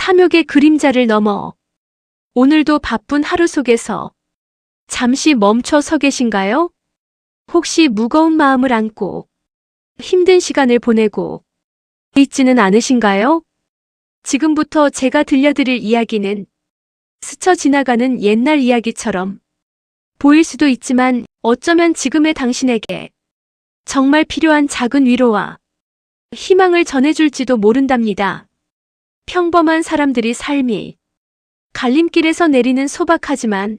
탐욕의 그림자를 넘어 오늘도 바쁜 하루 속에서 잠시 멈춰 서 계신가요? 혹시 무거운 마음을 안고 힘든 시간을 보내고 있지는 않으신가요? 지금부터 제가 들려드릴 이야기는 스쳐 지나가는 옛날 이야기처럼 보일 수도 있지만 어쩌면 지금의 당신에게 정말 필요한 작은 위로와 희망을 전해줄지도 모른답니다. 평범한 사람들이 삶이 갈림길에서 내리는 소박하지만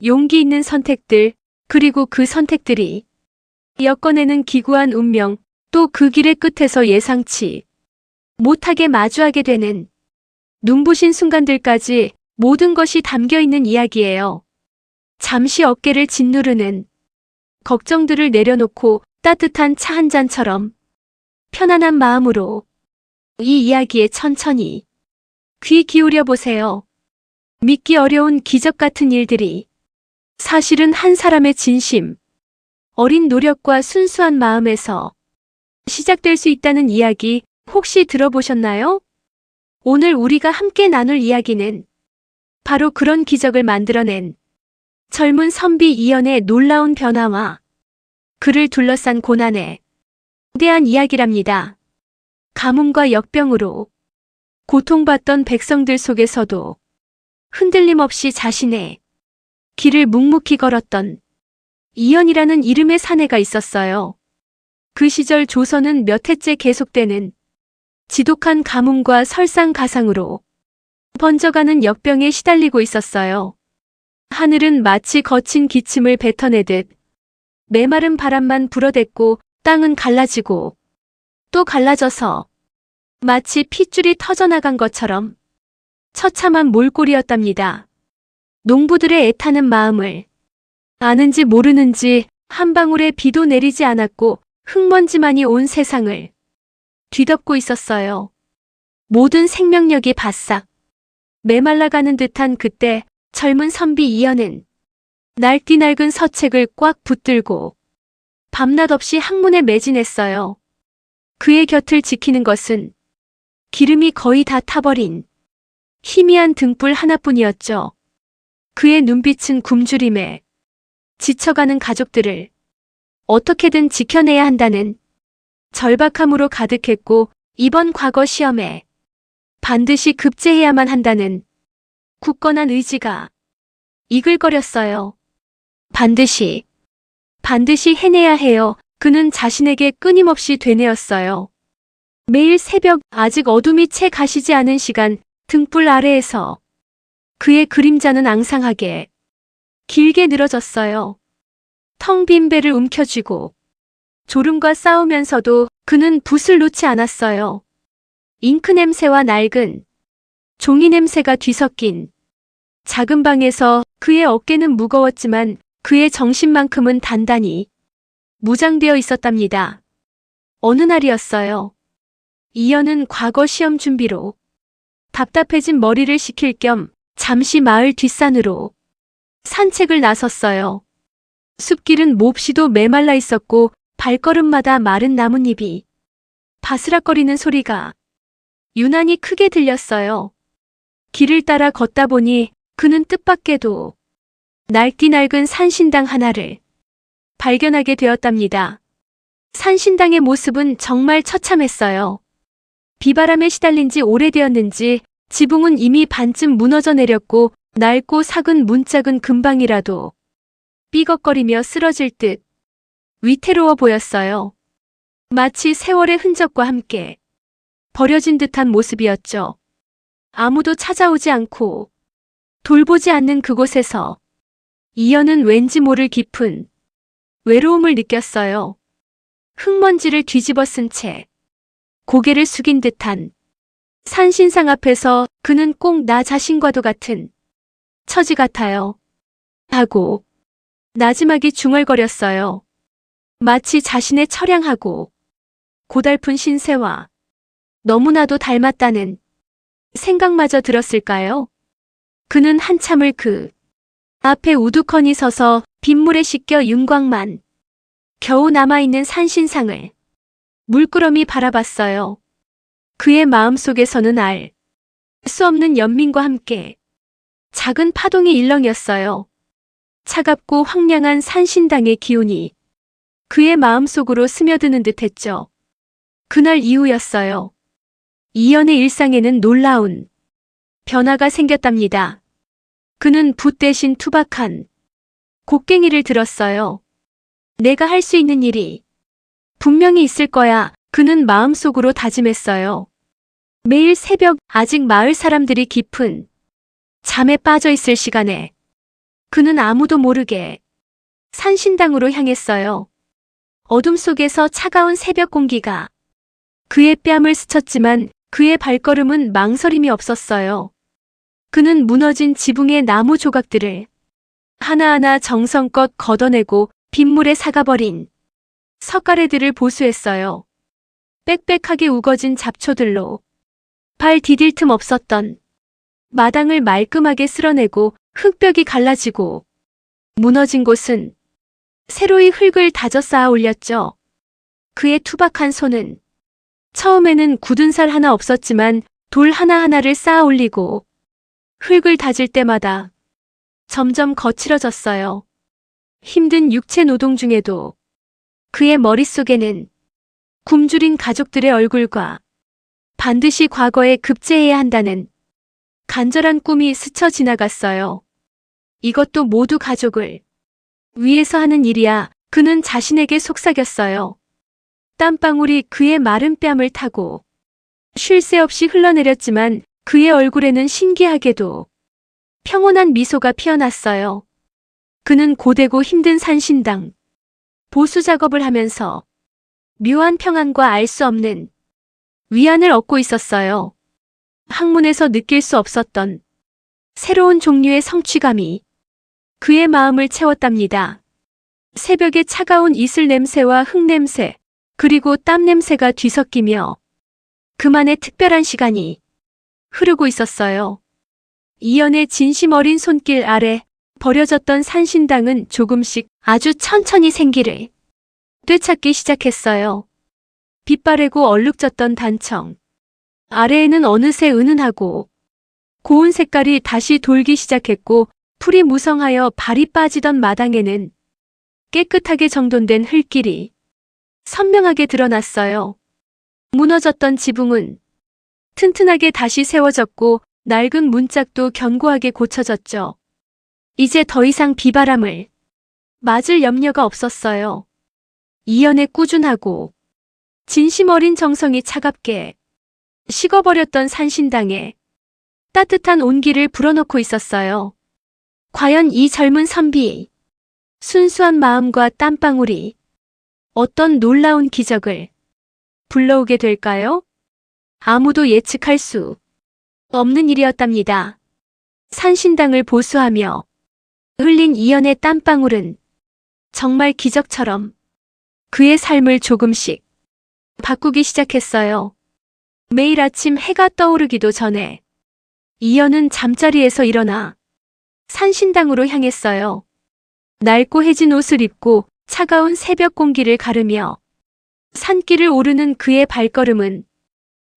용기 있는 선택들, 그리고 그 선택들이 엮어내는 기구한 운명, 또 그 길의 끝에서 예상치 못하게 마주하게 되는 눈부신 순간들까지 모든 것이 담겨 있는 이야기예요. 잠시 어깨를 짓누르는 걱정들을 내려놓고 따뜻한 차 한 잔처럼 편안한 마음으로 이 이야기에 천천히 귀 기울여 보세요. 믿기 어려운 기적 같은 일들이 사실은 한 사람의 진심, 어린 노력과 순수한 마음에서 시작될 수 있다는 이야기 혹시 들어보셨나요? 오늘 우리가 함께 나눌 이야기는 바로 그런 기적을 만들어낸 젊은 선비 이연의 놀라운 변화와 그를 둘러싼 고난에 대한 이야기랍니다. 가뭄과 역병으로 고통받던 백성들 속에서도 흔들림 없이 자신의 길을 묵묵히 걸었던 이연이라는 이름의 사내가 있었어요. 그 시절 조선은 몇 해째 계속되는 지독한 가뭄과 설상가상으로 번져가는 역병에 시달리고 있었어요. 하늘은 마치 거친 기침을 뱉어내듯 메마른 바람만 불어댔고 땅은 갈라지고 또 갈라져서 마치 핏줄이 터져나간 것처럼 처참한 몰골이었답니다. 농부들의 애타는 마음을 아는지 모르는지 한 방울의 비도 내리지 않았고 흙먼지만이 온 세상을 뒤덮고 있었어요. 모든 생명력이 바싹 메말라가는 듯한 그때 젊은 선비 이연은 날띠 낡은 서책을 꽉 붙들고 밤낮 없이 학문에 매진했어요. 그의 곁을 지키는 것은 기름이 거의 다 타버린 희미한 등불 하나뿐이었죠. 그의 눈빛은 굶주림에 지쳐가는 가족들을 어떻게든 지켜내야 한다는 절박함으로 가득했고 이번 과거 시험에 반드시 급제해야만 한다는 굳건한 의지가 이글거렸어요. 반드시 해내야 해요. 그는 자신에게 끊임없이 되뇌었어요. 매일 새벽 아직 어둠이 채 가시지 않은 시간 등불 아래에서 그의 그림자는 앙상하게 길게 늘어졌어요. 텅 빈 배를 움켜쥐고 졸음과 싸우면서도 그는 붓을 놓지 않았어요. 잉크 냄새와 낡은 종이 냄새가 뒤섞인 작은 방에서 그의 어깨는 무거웠지만 그의 정신만큼은 단단히 무장되어 있었답니다. 어느 날이었어요. 이연은 과거 시험 준비로 답답해진 머리를 식힐 겸 잠시 마을 뒷산으로 산책을 나섰어요. 숲길은 몹시도 메말라 있었고 발걸음마다 마른 나뭇잎이 바스락거리는 소리가 유난히 크게 들렸어요. 길을 따라 걷다 보니 그는 뜻밖에도 날띠 낡은 산신당 하나를 발견하게 되었답니다. 산신당의 모습은 정말 처참했어요. 비바람에 시달린 지 오래되었는지 지붕은 이미 반쯤 무너져 내렸고 낡고 삭은 문짝은 금방이라도 삐걱거리며 쓰러질 듯 위태로워 보였어요. 마치 세월의 흔적과 함께 버려진 듯한 모습이었죠. 아무도 찾아오지 않고 돌보지 않는 그곳에서 이연은 왠지 모를 깊은 외로움을 느꼈어요. 흙먼지를 뒤집어 쓴 채 고개를 숙인 듯한 산신상 앞에서 그는 꼭 나 자신과도 같은 처지 같아요. 하고 나지막이 중얼거렸어요. 마치 자신의 처량하고 고달픈 신세와 너무나도 닮았다는 생각마저 들었을까요? 그는 한참을 그 앞에 우두커니 서서 빗물에 씻겨 윤곽만 겨우 남아있는 산신상을 물끄러미 바라봤어요. 그의 마음속에서는 수 없는 연민과 함께 작은 파동이 일렁였어요. 차갑고 황량한 산신당의 기운이 그의 마음속으로 스며드는 듯했죠. 그날 이후였어요. 이연의 일상에는 놀라운 변화가 생겼답니다. 그는 붓 대신 투박한 곡괭이를 들었어요. 내가 할 수 있는 일이 분명히 있을 거야. 그는 마음속으로 다짐했어요. 매일 새벽 아직 마을 사람들이 깊은 잠에 빠져 있을 시간에 그는 아무도 모르게 산신당으로 향했어요. 어둠 속에서 차가운 새벽 공기가 그의 뺨을 스쳤지만 그의 발걸음은 망설임이 없었어요. 그는 무너진 지붕의 나무 조각들을 하나하나 정성껏 걷어내고 빗물에 사가버린 석가래들을 보수했어요. 빽빽하게 우거진 잡초들로 발 디딜 틈 없었던 마당을 말끔하게 쓸어내고 흙벽이 갈라지고 무너진 곳은 새로이 흙을 다져 쌓아 올렸죠. 그의 투박한 손은 처음에는 굳은 살 하나 없었지만 돌 하나하나를 쌓아 올리고 흙을 다질 때마다 점점 거칠어졌어요. 힘든 육체 노동 중에도 그의 머릿속에는 굶주린 가족들의 얼굴과 반드시 과거에 급제해야 한다는 간절한 꿈이 스쳐 지나갔어요. 이것도 모두 가족을 위해서 하는 일이야. 그는 자신에게 속삭였어요. 땀방울이 그의 마른 뺨을 타고 쉴 새 없이 흘러내렸지만 그의 얼굴에는 신기하게도 평온한 미소가 피어났어요. 그는 고되고 힘든 산신당 보수 작업을 하면서 묘한 평안과 알 수 없는 위안을 얻고 있었어요. 학문에서 느낄 수 없었던 새로운 종류의 성취감이 그의 마음을 채웠답니다. 새벽의 차가운 이슬 냄새와 흙 냄새, 그리고 땀 냄새가 뒤섞이며 그만의 특별한 시간이 흐르고 있었어요. 이연의 진심 어린 손길 아래 버려졌던 산신당은 조금씩 아주 천천히 생기를 되찾기 시작했어요. 빛바래고 얼룩졌던 단청 아래에는 어느새 은은하고 고운 색깔이 다시 돌기 시작했고 풀이 무성하여 발이 빠지던 마당에는 깨끗하게 정돈된 흙길이 선명하게 드러났어요. 무너졌던 지붕은 튼튼하게 다시 세워졌고 낡은 문짝도 견고하게 고쳐졌죠. 이제 더 이상 비바람을 맞을 염려가 없었어요. 이연의 꾸준하고 진심 어린 정성이 차갑게 식어버렸던 산신당에 따뜻한 온기를 불어넣고 있었어요. 과연 이 젊은 선비, 순수한 마음과 땀방울이 어떤 놀라운 기적을 불러오게 될까요? 아무도 예측할 수 없는 일이었답니다. 산신당을 보수하며 흘린 이연의 땀방울은 정말 기적처럼 그의 삶을 조금씩 바꾸기 시작했어요. 매일 아침 해가 떠오르기도 전에 이연은 잠자리에서 일어나 산신당으로 향했어요. 낡고 해진 옷을 입고 차가운 새벽 공기를 가르며 산길을 오르는 그의 발걸음은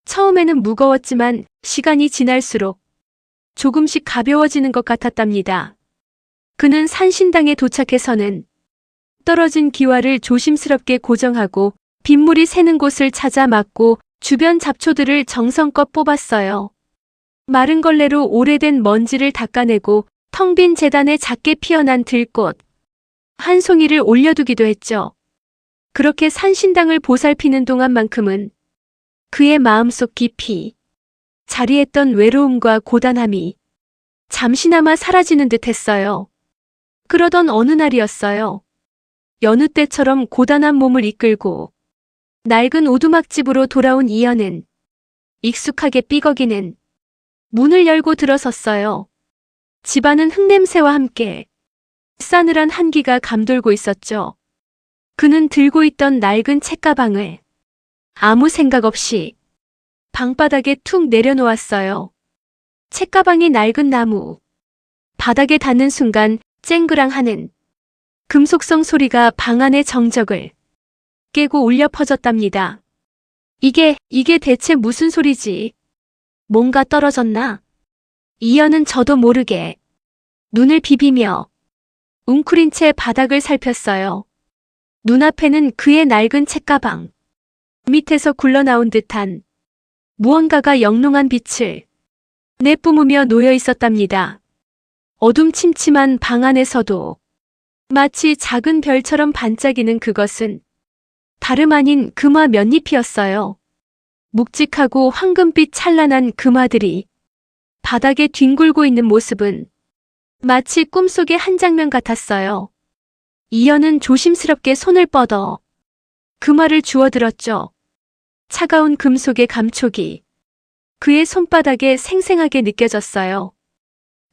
처음에는 무거웠지만 시간이 지날수록 조금씩 가벼워지는 것 같았답니다. 그는 산신당에 도착해서는 떨어진 기와를 조심스럽게 고정하고 빗물이 새는 곳을 찾아 막고 주변 잡초들을 정성껏 뽑았어요. 마른 걸레로 오래된 먼지를 닦아내고 텅 빈 재단에 작게 피어난 들꽃 한 송이를 올려두기도 했죠. 그렇게 산신당을 보살피는 동안만큼은 그의 마음속 깊이 자리했던 외로움과 고단함이 잠시나마 사라지는 듯 했어요. 그러던 어느 날이었어요. 여느 때처럼 고단한 몸을 이끌고 낡은 오두막집으로 돌아온 이연은 익숙하게 삐걱이는 문을 열고 들어섰어요. 집안은 흙냄새와 함께 싸늘한 한기가 감돌고 있었죠. 그는 들고 있던 낡은 책가방을 아무 생각 없이 방바닥에 툭 내려놓았어요. 책가방이 낡은 나무 바닥에 닿는 순간 쨍그랑하는 금속성 소리가 방 안의 정적을 깨고 울려 퍼졌답니다. 이게 대체 무슨 소리지? 뭔가 떨어졌나? 이연은 저도 모르게 눈을 비비며 웅크린 채 바닥을 살폈어요. 눈앞에는 그의 낡은 책가방. 밑에서 굴러나온 듯한 무언가가 영롱한 빛을 내뿜으며 놓여 있었답니다. 어둠침침한 방 안에서도 마치 작은 별처럼 반짝이는 그것은 다름 아닌 금화 몇 잎이었어요. 묵직하고 황금빛 찬란한 금화들이 바닥에 뒹굴고 있는 모습은 마치 꿈속의 한 장면 같았어요. 이연은 조심스럽게 손을 뻗어 금화를 주워들었죠. 차가운 금속의 감촉이 그의 손바닥에 생생하게 느껴졌어요.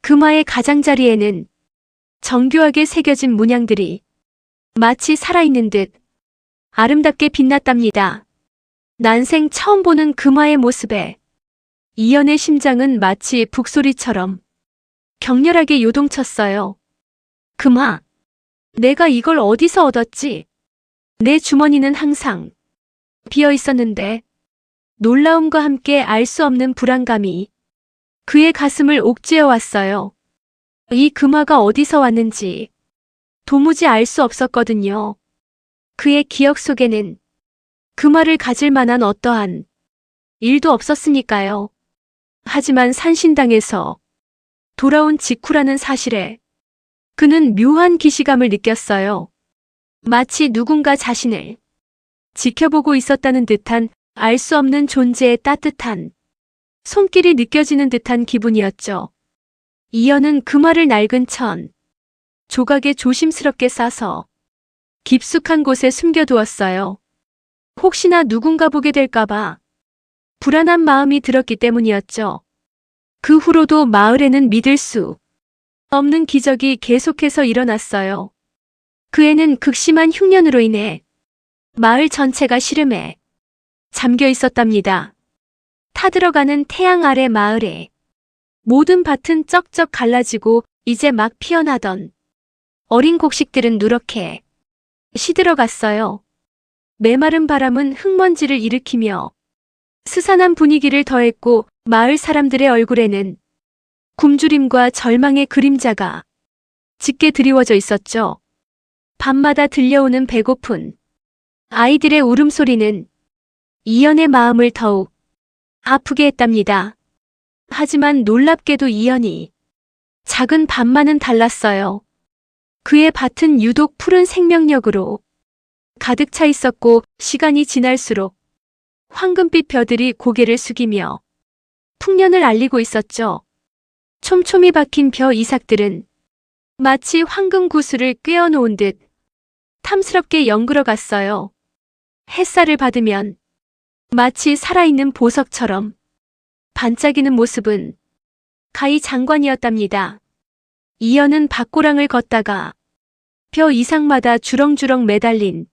금화의 가장자리에는 정교하게 새겨진 문양들이 마치 살아있는 듯 아름답게 빛났답니다. 난생 처음 보는 금화의 모습에 이연의 심장은 마치 북소리처럼 격렬하게 요동쳤어요. 금화, 내가 이걸 어디서 얻었지? 내 주머니는 항상 비어 있었는데 놀라움과 함께 알 수 없는 불안감이 그의 가슴을 옥죄어 왔어요. 이 금화가 어디서 왔는지 도무지 알 수 없었거든요. 그의 기억 속에는 금화를 가질 만한 어떠한 일도 없었으니까요. 하지만 산신당에서 돌아온 직후라는 사실에 그는 묘한 기시감을 느꼈어요. 마치 누군가 자신을 지켜보고 있었다는 듯한 알 수 없는 존재의 따뜻한 손길이 느껴지는 듯한 기분이었죠. 이연은 금화를 낡은 천 조각에 조심스럽게 싸서 깊숙한 곳에 숨겨두었어요. 혹시나 누군가 보게 될까봐 불안한 마음이 들었기 때문이었죠. 그 후로도 마을에는 믿을 수 없는 기적이 계속해서 일어났어요. 그 애는 극심한 흉년으로 인해 마을 전체가 시름에 잠겨 있었답니다. 타들어가는 태양 아래 마을에 모든 밭은 쩍쩍 갈라지고 이제 막 피어나던 어린 곡식들은 누렇게 시들어갔어요. 메마른 바람은 흙먼지를 일으키며 스산한 분위기를 더했고 마을 사람들의 얼굴에는 굶주림과 절망의 그림자가 짙게 드리워져 있었죠. 밤마다 들려오는 배고픈 아이들의 울음소리는 이연의 마음을 더욱 아프게 했답니다. 하지만 놀랍게도 이연이 작은 밭만은 달랐어요. 그의 밭은 유독 푸른 생명력으로 가득 차 있었고 시간이 지날수록 황금빛 벼들이 고개를 숙이며 풍년을 알리고 있었죠. 촘촘히 박힌 벼 이삭들은 마치 황금 구슬을 꿰어놓은 듯 탐스럽게 연그러 갔어요. 햇살을 받으면 마치 살아있는 보석처럼 반짝이는 모습은 가히 장관이었답니다. 이연은 밭고랑을 걷다가 벼 이삭마다 주렁주렁 매달린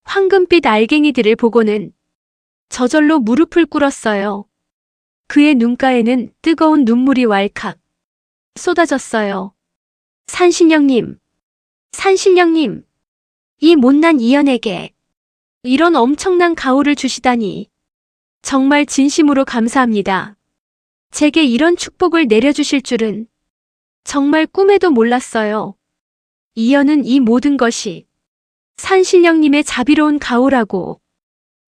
황금빛 알갱이들을 보고는 저절로 무릎을 꿇었어요. 그의 눈가에는 뜨거운 눈물이 왈칵 쏟아졌어요. 산신령님, 산신령님, 이 못난 이연에게 이런 엄청난 가호를 주시다니 정말 진심으로 감사합니다. 제게 이런 축복을 내려주실 줄은 정말 꿈에도 몰랐어요. 이연은 이 모든 것이 산신령님의 자비로운 가호라고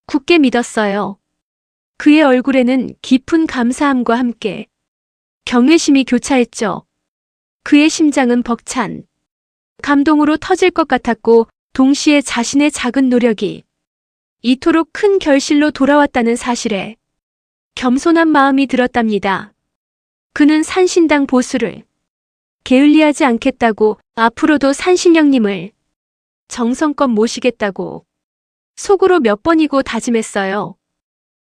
굳게 믿었어요. 그의 얼굴에는 깊은 감사함과 함께 경외심이 교차했죠. 그의 심장은 벅찬 감동으로 터질 것 같았고 동시에 자신의 작은 노력이 이토록 큰 결실로 돌아왔다는 사실에 겸손한 마음이 들었답니다. 그는 산신당 보수를 게을리하지 않겠다고 앞으로도 산신령님을 정성껏 모시겠다고 속으로 몇 번이고 다짐했어요.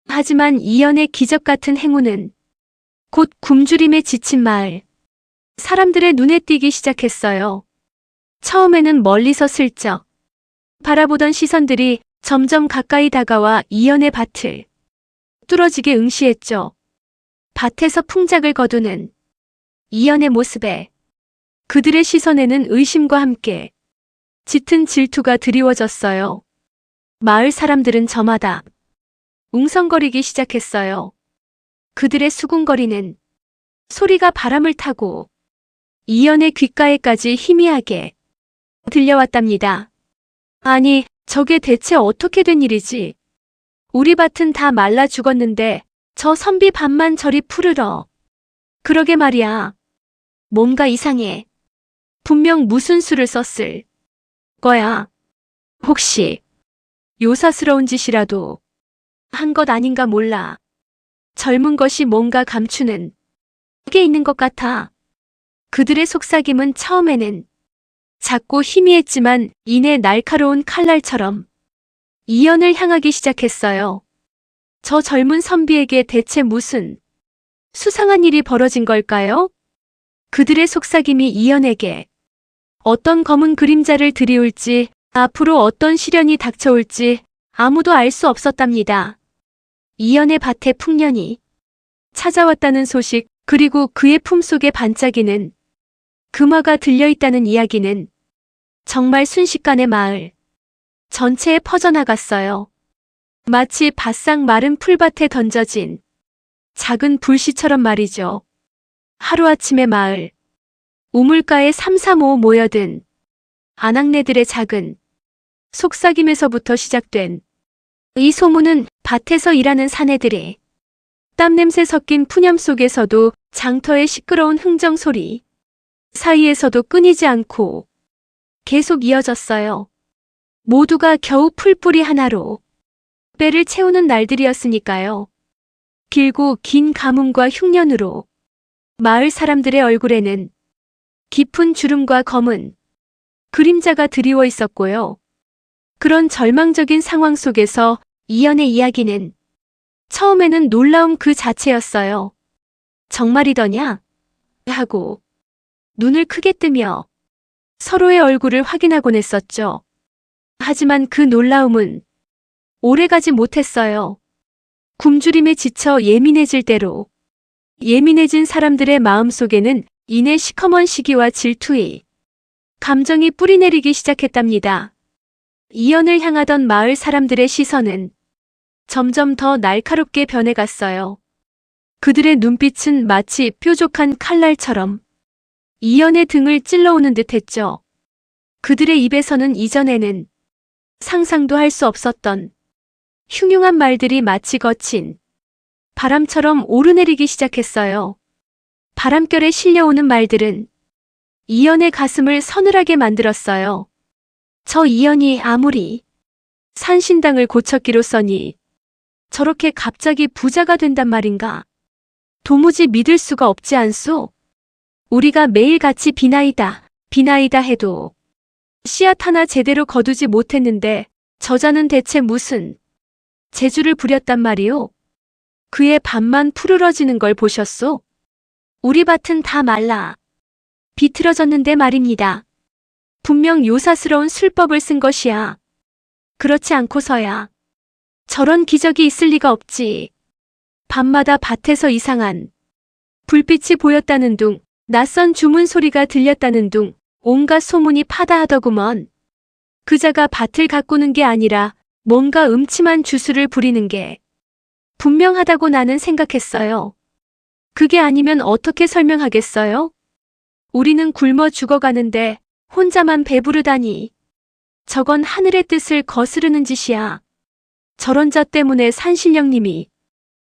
하지만 이연의 기적 같은 행운은 곧 굶주림에 지친 마을 사람들의 눈에 띄기 시작했어요. 처음에는 멀리서 슬쩍 바라보던 시선들이 점점 가까이 다가와 이연의 밭을 뚫어지게 응시했죠. 밭에서 풍작을 거두는 이연의 모습에 그들의 시선에는 의심과 함께 짙은 질투가 드리워졌어요. 마을 사람들은 저마다 웅성거리기 시작했어요. 그들의 수군거리는 소리가 바람을 타고 이연의 귓가에까지 희미하게 들려왔답니다. 아니, 저게 대체 어떻게 된 일이지? 우리 밭은 다 말라 죽었는데 저 선비 밭만 저리 푸르러. 그러게 말이야. 뭔가 이상해. 분명 무슨 수를 썼을 거야. 혹시 요사스러운 짓이라도 한 것 아닌가 몰라. 젊은 것이 뭔가 감추는 게 있는 것 같아. 그들의 속삭임은 처음에는 작고 희미했지만 이내 날카로운 칼날처럼 이연을 향하기 시작했어요. 저 젊은 선비에게 대체 무슨 수상한 일이 벌어진 걸까요? 그들의 속삭임이 이연에게 어떤 검은 그림자를 들이올지, 앞으로 어떤 시련이 닥쳐올지 아무도 알 수 없었답니다. 이연의 밭에 풍년이 찾아왔다는 소식, 그리고 그의 품속에 반짝이는 금화가 들려있다는 이야기는 정말 순식간에 마을 전체에 퍼져나갔어요. 마치 바싹 마른 풀밭에 던져진 작은 불씨처럼 말이죠. 하루아침에 마을 우물가에 삼삼오오 모여든 아낙네들의 작은 속삭임에서부터 시작된 이 소문은 밭에서 일하는 사내들의 땀냄새 섞인 푸념 속에서도 장터의 시끄러운 흥정 소리 사이에서도 끊이지 않고 계속 이어졌어요. 모두가 겨우 풀뿌리 하나로 배를 채우는 날들이었으니까요. 길고 긴 가뭄과 흉년으로 마을 사람들의 얼굴에는 깊은 주름과 검은 그림자가 드리워 있었고요. 그런 절망적인 상황 속에서 이연의 이야기는 처음에는 놀라움 그 자체였어요. 정말이더냐? 하고 눈을 크게 뜨며 서로의 얼굴을 확인하곤 했었죠. 하지만 그 놀라움은 오래가지 못했어요. 굶주림에 지쳐 예민해질 대로 예민해진 사람들의 마음속에는 이내 시커먼 시기와 질투의 감정이 뿌리내리기 시작했답니다. 이연을 향하던 마을 사람들의 시선은 점점 더 날카롭게 변해갔어요. 그들의 눈빛은 마치 뾰족한 칼날처럼 이연의 등을 찔러오는 듯했죠. 그들의 입에서는 이전에는 상상도 할 수 없었던 흉흉한 말들이 마치 거친 바람처럼 오르내리기 시작했어요. 바람결에 실려오는 말들은 이연의 가슴을 서늘하게 만들었어요. 저 이연이 아무리 산신당을 고쳤기로써니 저렇게 갑자기 부자가 된단 말인가? 도무지 믿을 수가 없지 않소? 우리가 매일같이 비나이다 해도 씨앗 하나 제대로 거두지 못했는데 저자는 대체 무슨 재주를 부렸단 말이오? 그의 밭만 푸르러지는 걸 보셨소? 우리 밭은 다 말라 비틀어졌는데 말입니다. 분명 요사스러운 술법을 쓴 것이야. 그렇지 않고서야 저런 기적이 있을 리가 없지. 밤마다 밭에서 이상한 불빛이 보였다는 둥, 낯선 주문 소리가 들렸다는 둥, 온갖 소문이 파다하더구먼. 그자가 밭을 가꾸는 게 아니라 뭔가 음침한 주술을 부리는 게 분명하다고 나는 생각했어요. 그게 아니면 어떻게 설명하겠어요? 우리는 굶어 죽어가는데 혼자만 배부르다니. 저건 하늘의 뜻을 거스르는 짓이야. 저런 자 때문에 산신령님이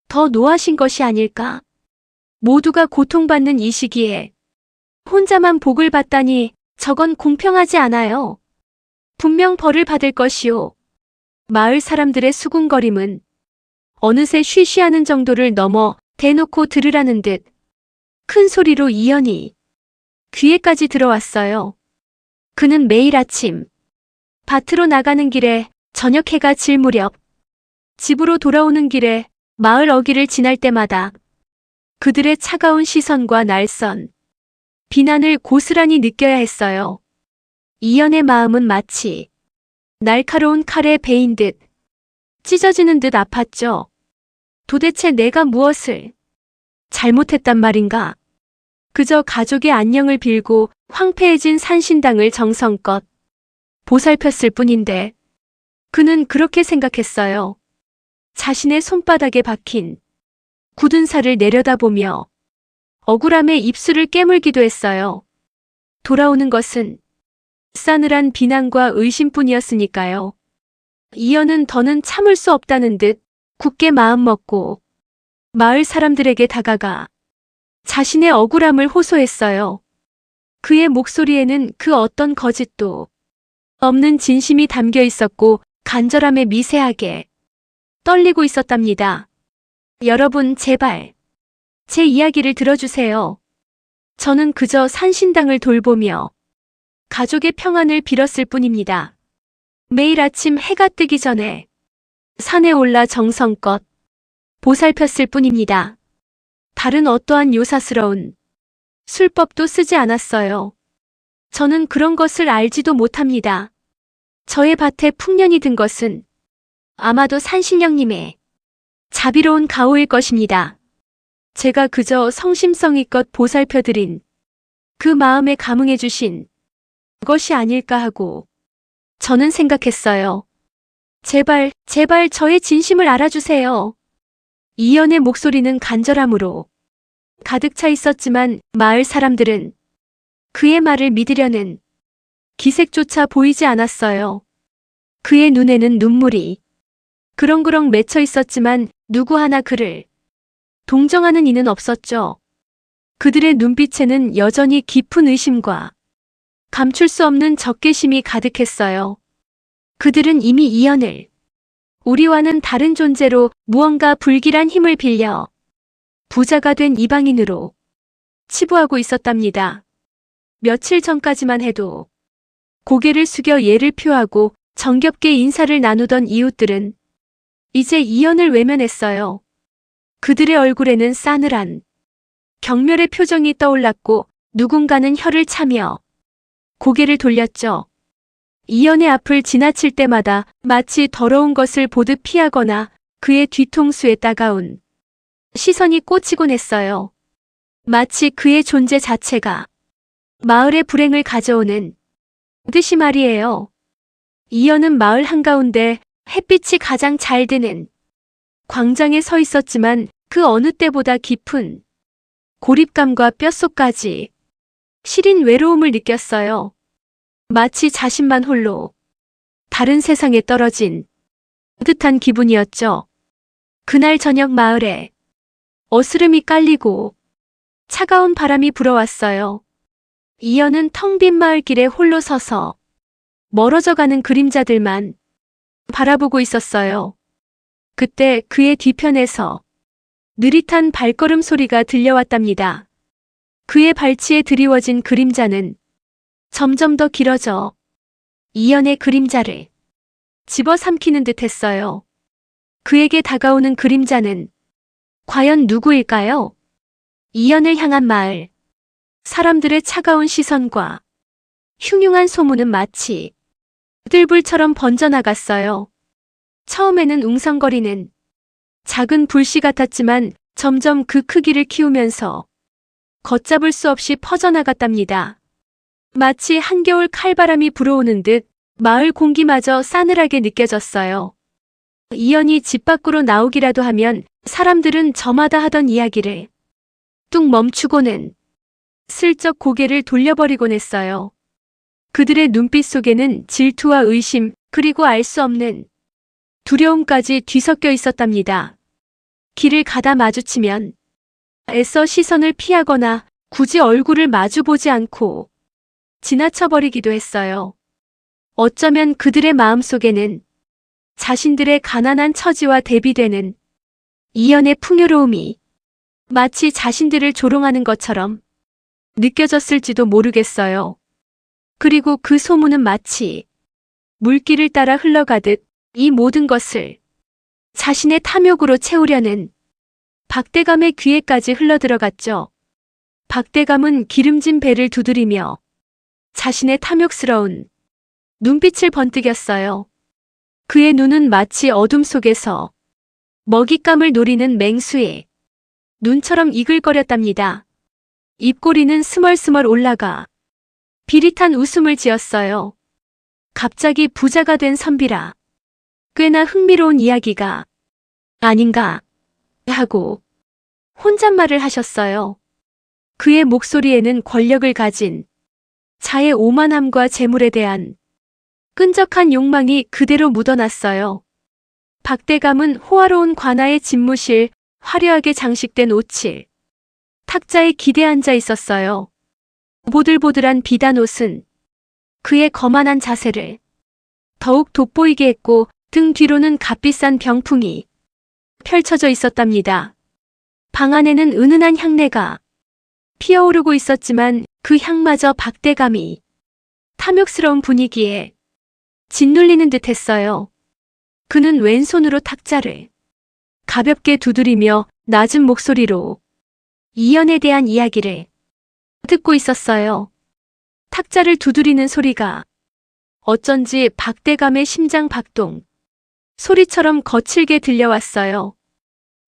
더 노하신 것이 아닐까? 모두가 고통받는 이 시기에 혼자만 복을 받다니 저건 공평하지 않아요. 분명 벌을 받을 것이오. 마을 사람들의 수군거림은 어느새 쉬쉬하는 정도를 넘어 대놓고 들으라는 듯 큰 소리로 이연이 귀에까지 들어왔어요. 그는 매일 아침 밭으로 나가는 길에 저녁 해가 질 무렵 집으로 돌아오는 길에 마을 어귀를 지날 때마다 그들의 차가운 시선과 날선 비난을 고스란히 느껴야 했어요. 이연의 마음은 마치 날카로운 칼에 베인 듯 찢어지는 듯 아팠죠. 도대체 내가 무엇을 잘못했단 말인가? 그저 가족의 안녕을 빌고 황폐해진 산신당을 정성껏 보살폈을 뿐인데 그는 그렇게 생각했어요. 자신의 손바닥에 박힌 굳은 살을 내려다보며 억울함에 입술을 깨물기도 했어요. 돌아오는 것은 싸늘한 비난과 의심뿐이었으니까요. 이연은 더는 참을 수 없다는 듯 굳게 마음먹고 마을 사람들에게 다가가 자신의 억울함을 호소했어요. 그의 목소리에는 그 어떤 거짓도 없는 진심이 담겨 있었고 간절함에 미세하게 떨리고 있었답니다. 여러분, 제발 제 이야기를 들어주세요. 저는 그저 산신당을 돌보며 가족의 평안을 빌었을 뿐입니다. 매일 아침 해가 뜨기 전에 산에 올라 정성껏 보살폈을 뿐입니다. 다른 어떠한 요사스러운 술법도 쓰지 않았어요. 저는 그런 것을 알지도 못합니다. 저의 밭에 풍년이 든 것은 아마도 산신령님의 자비로운 가호일 것입니다. 제가 그저 성심성의껏 보살펴드린 그 마음에 감응해 주신 것이 아닐까 하고 저는 생각했어요. 제발, 제발 저의 진심을 알아주세요. 이연의 목소리는 간절함으로 가득 차 있었지만 마을 사람들은 그의 말을 믿으려는 기색조차 보이지 않았어요. 그의 눈에는 눈물이 그렁그렁 맺혀 있었지만 누구 하나 그를 동정하는 이는 없었죠. 그들의 눈빛에는 여전히 깊은 의심과 감출 수 없는 적개심이 가득했어요. 그들은 이미 이연을 우리와는 다른 존재로 무언가 불길한 힘을 빌려 부자가 된 이방인으로 치부하고 있었답니다. 며칠 전까지만 해도 고개를 숙여 예를 표하고 정겹게 인사를 나누던 이웃들은 이제 이연을 외면했어요. 그들의 얼굴에는 싸늘한 경멸의 표정이 떠올랐고 누군가는 혀를 차며 고개를 돌렸죠. 이연의 앞을 지나칠 때마다 마치 더러운 것을 보듯 피하거나 그의 뒤통수에 따가운 시선이 꽂히곤 했어요. 마치 그의 존재 자체가 마을의 불행을 가져오는 듯이 말이에요. 이연은 마을 한가운데 햇빛이 가장 잘 드는 광장에 서 있었지만 그 어느 때보다 깊은 고립감과 뼛속까지 시린 외로움을 느꼈어요. 마치 자신만 홀로 다른 세상에 떨어진 듯한 기분이었죠. 그날 저녁 마을에 어스름이 깔리고 차가운 바람이 불어왔어요. 이연은 텅 빈 마을길에 홀로 서서 멀어져가는 그림자들만 바라보고 있었어요. 그때 그의 뒤편에서 느릿한 발걸음 소리가 들려왔답니다. 그의 발치에 드리워진 그림자는 점점 더 길어져 이연의 그림자를 집어삼키는 듯 했어요. 그에게 다가오는 그림자는 과연 누구일까요? 이연을 향한 마을 사람들의 차가운 시선과 흉흉한 소문은 마치 들불처럼 번져나갔어요. 처음에는 웅성거리는 작은 불씨 같았지만 점점 그 크기를 키우면서 걷잡을 수 없이 퍼져나갔답니다. 마치 한겨울 칼바람이 불어오는 듯 마을 공기마저 싸늘하게 느껴졌어요. 이연이 집 밖으로 나오기라도 하면 사람들은 저마다 하던 이야기를 뚝 멈추고는 슬쩍 고개를 돌려버리곤 했어요. 그들의 눈빛 속에는 질투와 의심 그리고 알 수 없는 두려움까지 뒤섞여 있었답니다. 길을 가다 마주치면 애써 시선을 피하거나 굳이 얼굴을 마주보지 않고 지나쳐버리기도 했어요. 어쩌면 그들의 마음속에는 자신들의 가난한 처지와 대비되는 이연의 풍요로움이 마치 자신들을 조롱하는 것처럼 느껴졌을지도 모르겠어요. 그리고 그 소문은 마치 물길을 따라 흘러가듯 이 모든 것을 자신의 탐욕으로 채우려는 박대감의 귀에까지 흘러들어갔죠. 박대감은 기름진 배를 두드리며 자신의 탐욕스러운 눈빛을 번뜩였어요. 그의 눈은 마치 어둠 속에서 먹잇감을 노리는 맹수의 눈처럼 이글거렸답니다. 입꼬리는 스멀스멀 올라가 비릿한 웃음을 지었어요. 갑자기 부자가 된 선비라 꽤나 흥미로운 이야기가 아닌가 하고 혼잣말을 하셨어요. 그의 목소리에는 권력을 가진 자의 오만함과 재물에 대한 끈적한 욕망이 그대로 묻어났어요. 박대감은 호화로운 관아의 집무실, 화려하게 장식된 옷칠, 탁자에 기대 앉아 있었어요. 보들보들한 비단 옷은 그의 거만한 자세를 더욱 돋보이게 했고 등 뒤로는 값비싼 병풍이 펼쳐져 있었답니다. 방 안에는 은은한 향내가 피어오르고 있었지만 그 향마저 박대감이 탐욕스러운 분위기에 짓눌리는 듯 했어요. 그는 왼손으로 탁자를 가볍게 두드리며 낮은 목소리로 이연에 대한 이야기를 듣고 있었어요. 탁자를 두드리는 소리가 어쩐지 박대감의 심장 박동 소리처럼 거칠게 들려왔어요.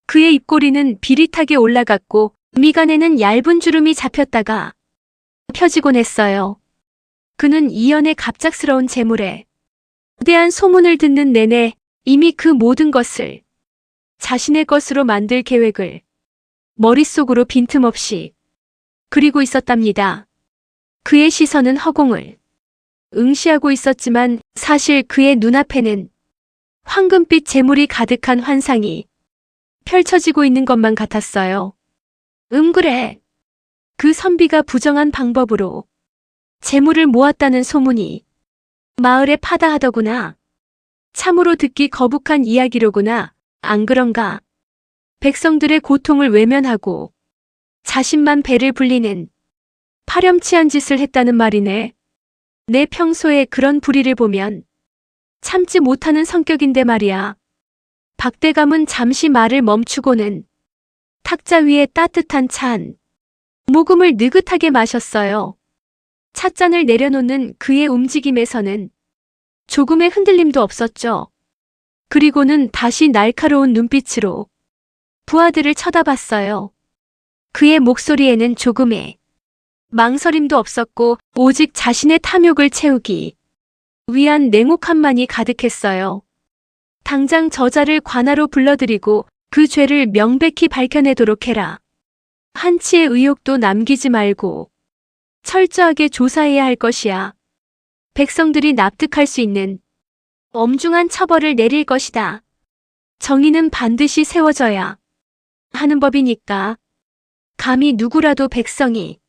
그의 입꼬리는 비릿하게 올라갔고 미간에는 얇은 주름이 잡혔다가 펴지곤 했어요. 그는 이연의 갑작스러운 재물에 대한 소문을 듣는 내내 이미 그 모든 것을 자신의 것으로 만들 계획을 머릿속으로 빈틈없이 그리고 있었답니다. 그의 시선은 허공을 응시하고 있었지만 사실 그의 눈앞에는 황금빛 재물이 가득한 환상이 펼쳐지고 있는 것만 같았어요. 그래. 그 선비가 부정한 방법으로 재물을 모았다는 소문이 마을에 파다하더구나. 참으로 듣기 거북한 이야기로구나. 안 그런가? 백성들의 고통을 외면하고 자신만 배를 불리는 파렴치한 짓을 했다는 말이네. 내 평소에 그런 불의를 보면 참지 못하는 성격인데 말이야. 박대감은 잠시 말을 멈추고는 탁자 위에 따뜻한 차 한 모금을 느긋하게 마셨어요. 찻잔을 내려놓는 그의 움직임에서는 조금의 흔들림도 없었죠. 그리고는 다시 날카로운 눈빛으로 부하들을 쳐다봤어요. 그의 목소리에는 조금의 망설임도 없었고 오직 자신의 탐욕을 채우기 위한 냉혹함만이 가득했어요. 당장 저자를 관아로 불러들이고 그 죄를 명백히 밝혀내도록 해라. 한치의 의혹도 남기지 말고 철저하게 조사해야 할 것이야. 백성들이 납득할 수 있는 엄중한 처벌을 내릴 것이다. 정의는 반드시 세워져야 하는 법이니까. 감히 누구라도 백성이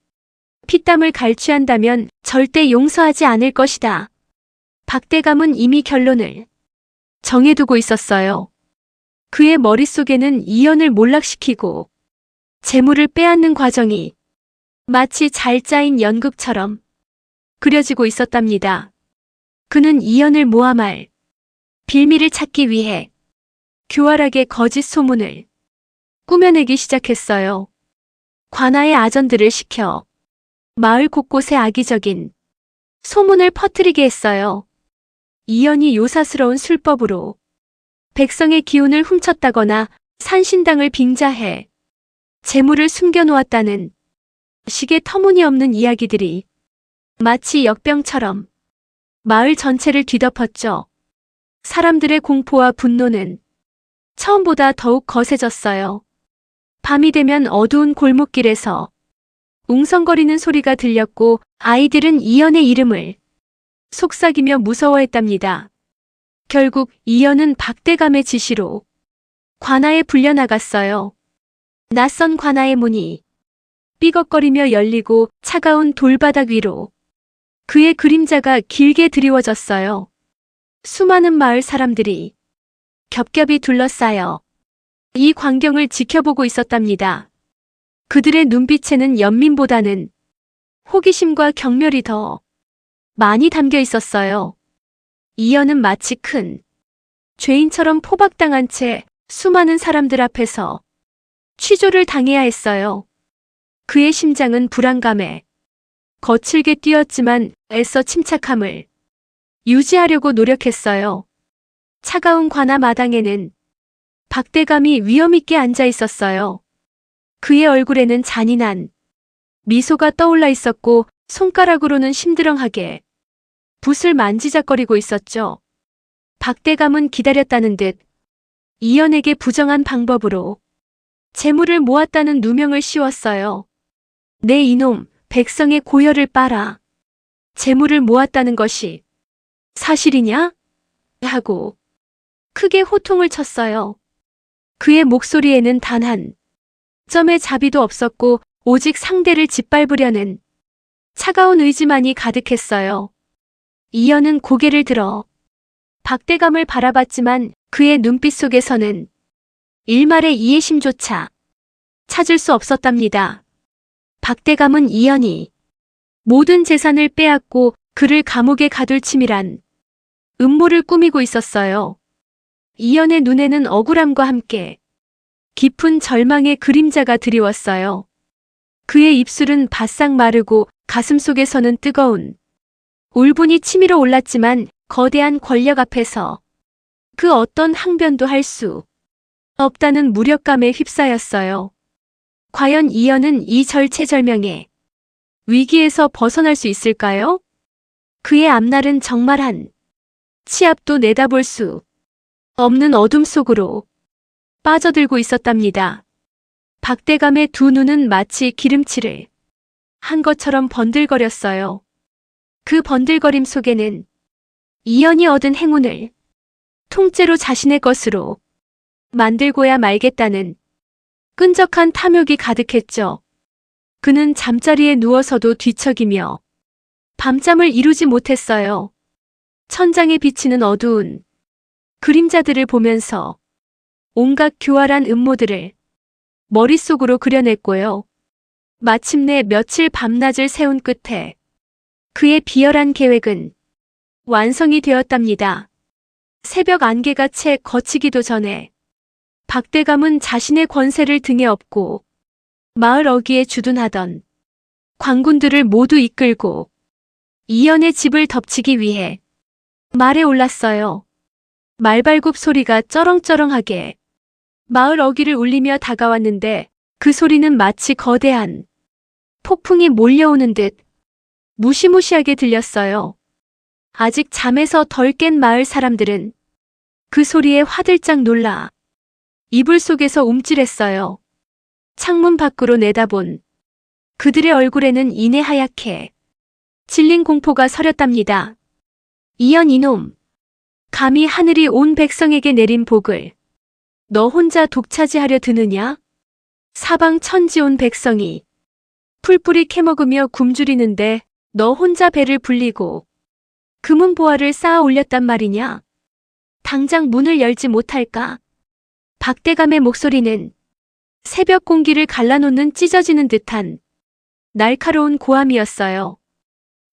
피땀을 갈취한다면 절대 용서하지 않을 것이다. 박대감은 이미 결론을 정해두고 있었어요. 그의 머릿속에는 이연을 몰락시키고 재물을 빼앗는 과정이 마치 잘 짜인 연극처럼 그려지고 있었답니다. 그는 이연을 모함할 빌미를 찾기 위해 교활하게 거짓 소문을 꾸며내기 시작했어요. 관아의 아전들을 시켜 마을 곳곳에 악의적인 소문을 퍼뜨리게 했어요. 이연이 요사스러운 술법으로 백성의 기운을 훔쳤다거나 산신당을 빙자해 재물을 숨겨놓았다는 식의 터무니없는 이야기들이 마치 역병처럼 마을 전체를 뒤덮었죠. 사람들의 공포와 분노는 처음보다 더욱 거세졌어요. 밤이 되면 어두운 골목길에서 웅성거리는 소리가 들렸고 아이들은 이연의 이름을 속삭이며 무서워했답니다. 결국 이연은 박대감의 지시로 관아에 불려나갔어요. 낯선 관아의 문이 삐걱거리며 열리고 차가운 돌바닥 위로 그의 그림자가 길게 드리워졌어요. 수많은 마을 사람들이 겹겹이 둘러싸여 이 광경을 지켜보고 있었답니다. 그들의 눈빛에는 연민보다는 호기심과 경멸이 더 많이 담겨 있었어요. 이연은 마치 큰 죄인처럼 포박당한 채 수많은 사람들 앞에서 취조를 당해야 했어요. 그의 심장은 불안감에 거칠게 뛰었지만 애써 침착함을 유지하려고 노력했어요. 차가운 관아 마당에는 박대감이 위엄있게 앉아 있었어요. 그의 얼굴에는 잔인한 미소가 떠올라 있었고 손가락으로는 심드렁하게 붓을 만지작거리고 있었죠. 박대감은 기다렸다는 듯 이연에게 부정한 방법으로 재물을 모았다는 누명을 씌웠어요. 내 이놈, 백성의 고열을 빨아. 재물을 모았다는 것이 사실이냐? 하고 크게 호통을 쳤어요. 그의 목소리에는 단 한 점의 자비도 없었고 오직 상대를 짓밟으려는 차가운 의지만이 가득했어요. 이연은 고개를 들어 박대감을 바라봤지만 그의 눈빛 속에서는 일말의 이해심조차 찾을 수 없었답니다. 박대감은 이연이 모든 재산을 빼앗고 그를 감옥에 가둘 치밀한 음모를 꾸미고 있었어요. 이연의 눈에는 억울함과 함께 깊은 절망의 그림자가 드리웠어요. 그의 입술은 바싹 마르고 가슴속에서는 뜨거운 울분이 치밀어 올랐지만 거대한 권력 앞에서 그 어떤 항변도 할 수 없다는 무력감에 휩싸였어요. 과연 이연은 이 절체절명의 위기에서 벗어날 수 있을까요? 그의 앞날은 정말 한 치 앞도 내다볼 수 없는 어둠 속으로 빠져들고 있었답니다. 박대감의 두 눈은 마치 기름칠을 한 것처럼 번들거렸어요. 그 번들거림 속에는 이연이 얻은 행운을 통째로 자신의 것으로 만들고야 말겠다는 끈적한 탐욕이 가득했죠. 그는 잠자리에 누워서도 뒤척이며 밤잠을 이루지 못했어요. 천장에 비치는 어두운 그림자들을 보면서 온갖 교활한 음모들을 머릿속으로 그려냈고요. 마침내 며칠 밤낮을 세운 끝에 그의 비열한 계획은 완성이 되었답니다. 새벽 안개가 채 걷히기도 전에 박대감은 자신의 권세를 등에 업고 마을 어귀에 주둔하던 관군들을 모두 이끌고 이연의 집을 덮치기 위해 말에 올랐어요. 말발굽 소리가 쩌렁쩌렁하게 마을 어귀를 울리며 다가왔는데 그 소리는 마치 거대한 폭풍이 몰려오는 듯 무시무시하게 들렸어요. 아직 잠에서 덜 깬 마을 사람들은 그 소리에 화들짝 놀라 이불 속에서 움찔했어요. 창문 밖으로 내다본 그들의 얼굴에는 이내 하얗게 질린 공포가 서렸답니다. 이연 이놈, 감히 하늘이 온 백성에게 내린 복을 너 혼자 독차지하려 드느냐? 사방 천지 온 백성이 풀뿌리 캐먹으며 굶주리는데 너 혼자 배를 불리고 금은보화를 쌓아 올렸단 말이냐? 당장 문을 열지 못할까? 박대감의 목소리는 새벽 공기를 갈라놓는 찢어지는 듯한 날카로운 고함이었어요.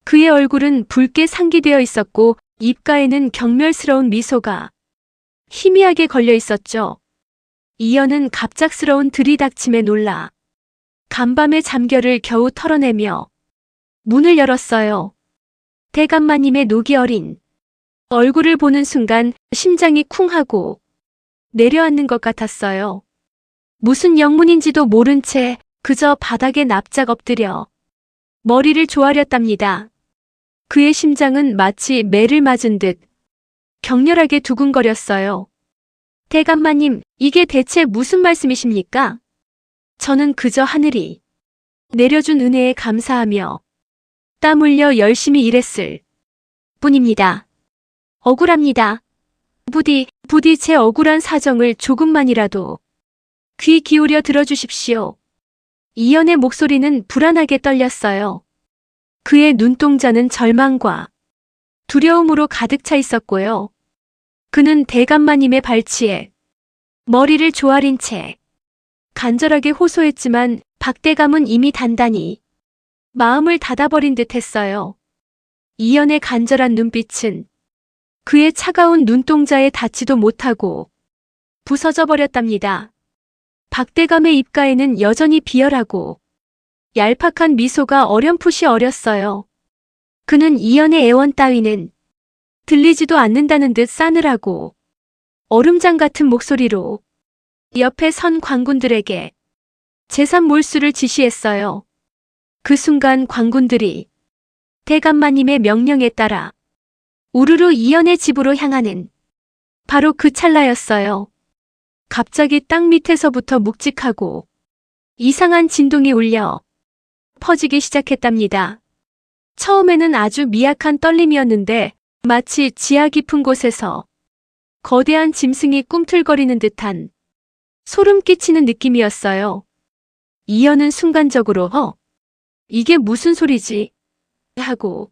그의 얼굴은 붉게 상기되어 있었고 입가에는 경멸스러운 미소가 희미하게 걸려 있었죠. 이연은 갑작스러운 들이닥침에 놀라 간밤의 잠결을 겨우 털어내며 문을 열었어요. 대감마님의 녹이 어린 얼굴을 보는 순간 심장이 쿵하고 내려앉는 것 같았어요. 무슨 영문인지도 모른 채 그저 바닥에 납작 엎드려 머리를 조아렸답니다. 그의 심장은 마치 매를 맞은 듯 격렬하게 두근거렸어요. 대감마님, 이게 대체 무슨 말씀이십니까? 저는 그저 하늘이 내려준 은혜에 감사하며 땀 흘려 열심히 일했을 뿐입니다. 억울합니다. 부디 제 억울한 사정을 조금만이라도 귀 기울여 들어주십시오. 이연의 목소리는 불안하게 떨렸어요. 그의 눈동자는 절망과 두려움으로 가득 차 있었고요. 그는 대감마님의 발치에 머리를 조아린 채 간절하게 호소했지만 박대감은 이미 단단히 마음을 닫아버린 듯 했어요. 이연의 간절한 눈빛은 그의 차가운 눈동자에 닿지도 못하고 부서져 버렸답니다. 박대감의 입가에는 여전히 비열하고 얄팍한 미소가 어렴풋이 어렸어요. 그는 이연의 애원 따위는 들리지도 않는다는 듯 싸늘하고 얼음장 같은 목소리로 옆에 선 관군들에게 재산 몰수를 지시했어요. 그 순간 관군들이 대감마님의 명령에 따라 우르르 이연의 집으로 향하는 바로 그 찰나였어요. 갑자기 땅 밑에서부터 묵직하고 이상한 진동이 울려 퍼지기 시작했답니다. 처음에는 아주 미약한 떨림이었는데 마치 지하 깊은 곳에서 거대한 짐승이 꿈틀거리는 듯한 소름 끼치는 느낌이었어요. 이현은 순간적으로 이게 무슨 소리지? 하고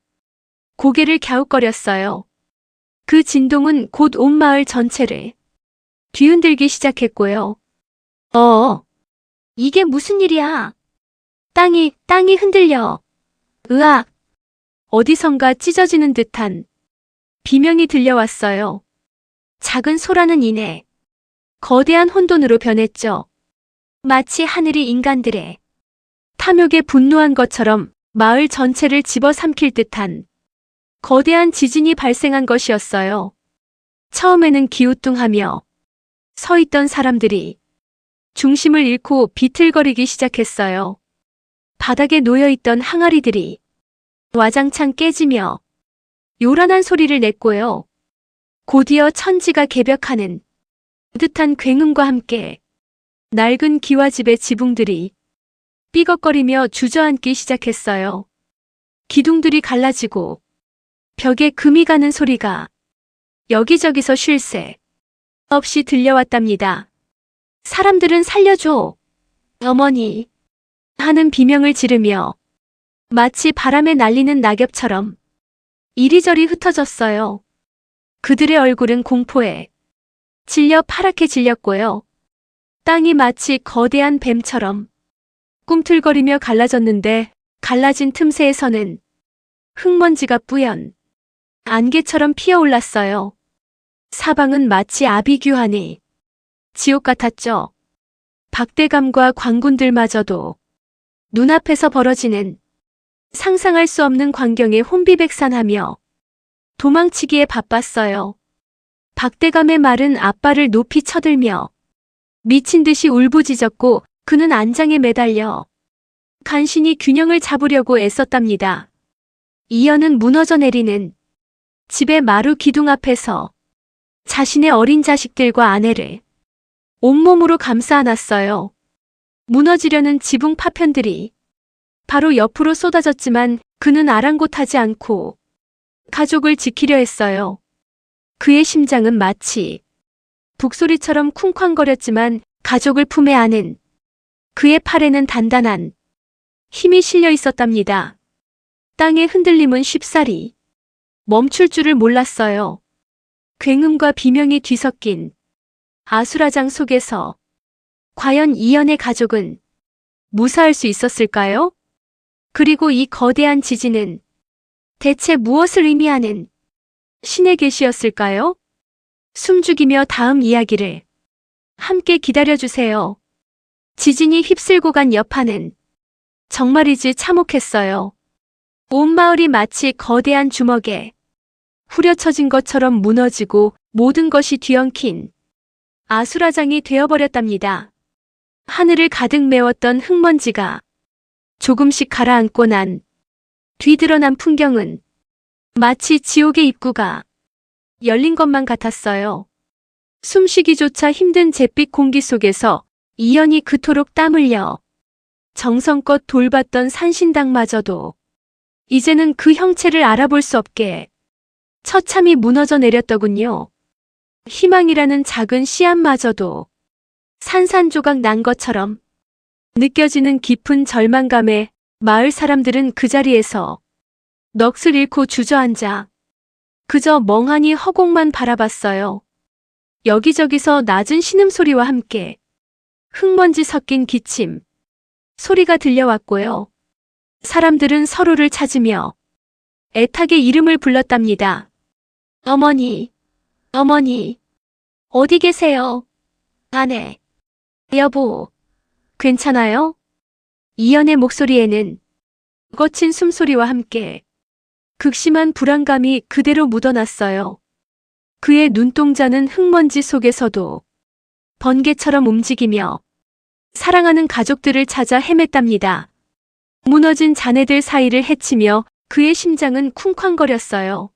고개를 갸웃거렸어요. 그 진동은 곧 온 마을 전체를 뒤흔들기 시작했고요. 이게 무슨 일이야? 땅이 흔들려. 으악! 어디선가 찢어지는 듯한 비명이 들려왔어요. 작은 소라는 이내 거대한 혼돈으로 변했죠. 마치 하늘이 인간들의 탐욕에 분노한 것처럼 마을 전체를 집어삼킬 듯한 거대한 지진이 발생한 것이었어요. 처음에는 기우뚱하며 서 있던 사람들이 중심을 잃고 비틀거리기 시작했어요. 바닥에 놓여있던 항아리들이 와장창 깨지며 요란한 소리를 냈고요. 곧이어 천지가 개벽하는 듯한 굉음과 함께 낡은 기와집의 지붕들이 삐걱거리며 주저앉기 시작했어요. 기둥들이 갈라지고 벽에 금이 가는 소리가 여기저기서 쉴 새 없이 들려왔답니다. 사람들은 살려줘, 어머니 하는 비명을 지르며 마치 바람에 날리는 낙엽처럼 이리저리 흩어졌어요. 그들의 얼굴은 공포에 질려 파랗게 질렸고요. 땅이 마치 거대한 뱀처럼 꿈틀거리며 갈라졌는데 갈라진 틈새에서는 흙먼지가 뿌연 안개처럼 피어올랐어요. 사방은 마치 아비규환의 지옥 같았죠. 박대감과 광군들마저도 눈앞에서 벌어지는 상상할 수 없는 광경에 혼비백산하며 도망치기에 바빴어요. 박대감의 말은 앞발을 높이 쳐들며 미친 듯이 울부짖었고 그는 안장에 매달려 간신히 균형을 잡으려고 애썼답니다. 이현은 무너져 내리는 집의 마루 기둥 앞에서 자신의 어린 자식들과 아내를 온몸으로 감싸 안았어요. 무너지려는 지붕 파편들이 바로 옆으로 쏟아졌지만 그는 아랑곳하지 않고 가족을 지키려 했어요. 그의 심장은 마치 북소리처럼 쿵쾅거렸지만 가족을 품에 안은 그의 팔에는 단단한 힘이 실려 있었답니다. 땅의 흔들림은 쉽사리 멈출 줄을 몰랐어요. 굉음과 비명이 뒤섞인 아수라장 속에서 과연 이현의 가족은 무사할 수 있었을까요? 그리고 이 거대한 지진은 대체 무엇을 의미하는 신의 계시였을까요? 숨죽이며 다음 이야기를 함께 기다려주세요. 지진이 휩쓸고 간 여파는 정말이지 참혹했어요. 온 마을이 마치 거대한 주먹에 후려쳐진 것처럼 무너지고 모든 것이 뒤엉킨 아수라장이 되어버렸답니다. 하늘을 가득 메웠던 흙먼지가 조금씩 가라앉고 난 뒤드러난 풍경은 마치 지옥의 입구가 열린 것만 같았어요. 숨쉬기조차 힘든 잿빛 공기 속에서 이현이 그토록 땀 흘려 정성껏 돌봤던 산신당마저도 이제는 그 형체를 알아볼 수 없게 처참히 무너져 내렸더군요. 희망이라는 작은 씨앗마저도 산산조각 난 것처럼 느껴지는 깊은 절망감에 마을 사람들은 그 자리에서 넋을 잃고 주저앉아 그저 멍하니 허공만 바라봤어요. 여기저기서 낮은 신음소리와 함께 흙먼지 섞인 기침 소리가 들려왔고요. 사람들은 서로를 찾으며 애타게 이름을 불렀답니다. 어머니, 어머니, 어디 계세요? 아내, 여보, 괜찮아요? 이현의 목소리에는 거친 숨소리와 함께 극심한 불안감이 그대로 묻어났어요. 그의 눈동자는 흙먼지 속에서도 번개처럼 움직이며 사랑하는 가족들을 찾아 헤맸답니다. 무너진 자네들 사이를 헤치며 그의 심장은 쿵쾅거렸어요.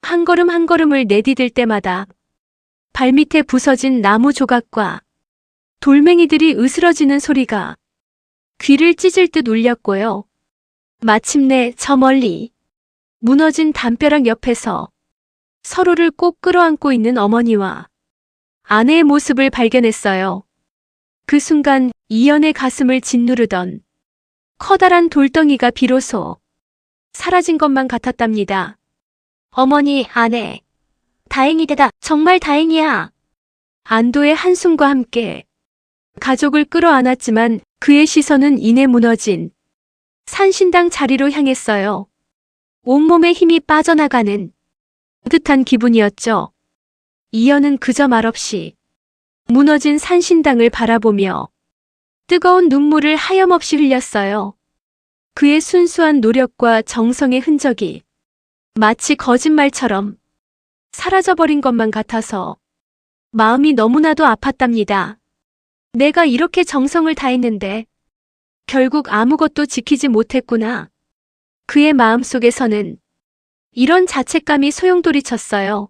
한 걸음 한 걸음을 내디딜 때마다 발밑에 부서진 나무 조각과 돌멩이들이 으스러지는 소리가 귀를 찢을 듯 울렸고요. 마침내 저 멀리 무너진 담벼락 옆에서 서로를 꼭 끌어안고 있는 어머니와 아내의 모습을 발견했어요. 그 순간 이연의 가슴을 짓누르던 커다란 돌덩이가 비로소 사라진 것만 같았답니다. 어머니, 아내. 다행이다. 정말 다행이야. 안도의 한숨과 함께 가족을 끌어안았지만 그의 시선은 이내 무너진 산신당 자리로 향했어요. 온몸에 힘이 빠져나가는 듯한 기분이었죠. 이연은 그저 말없이 무너진 산신당을 바라보며 뜨거운 눈물을 하염없이 흘렸어요. 그의 순수한 노력과 정성의 흔적이 마치 거짓말처럼 사라져버린 것만 같아서 마음이 너무나도 아팠답니다. 내가 이렇게 정성을 다했는데 결국 아무것도 지키지 못했구나. 그의 마음속에서는 이런 자책감이 소용돌이쳤어요.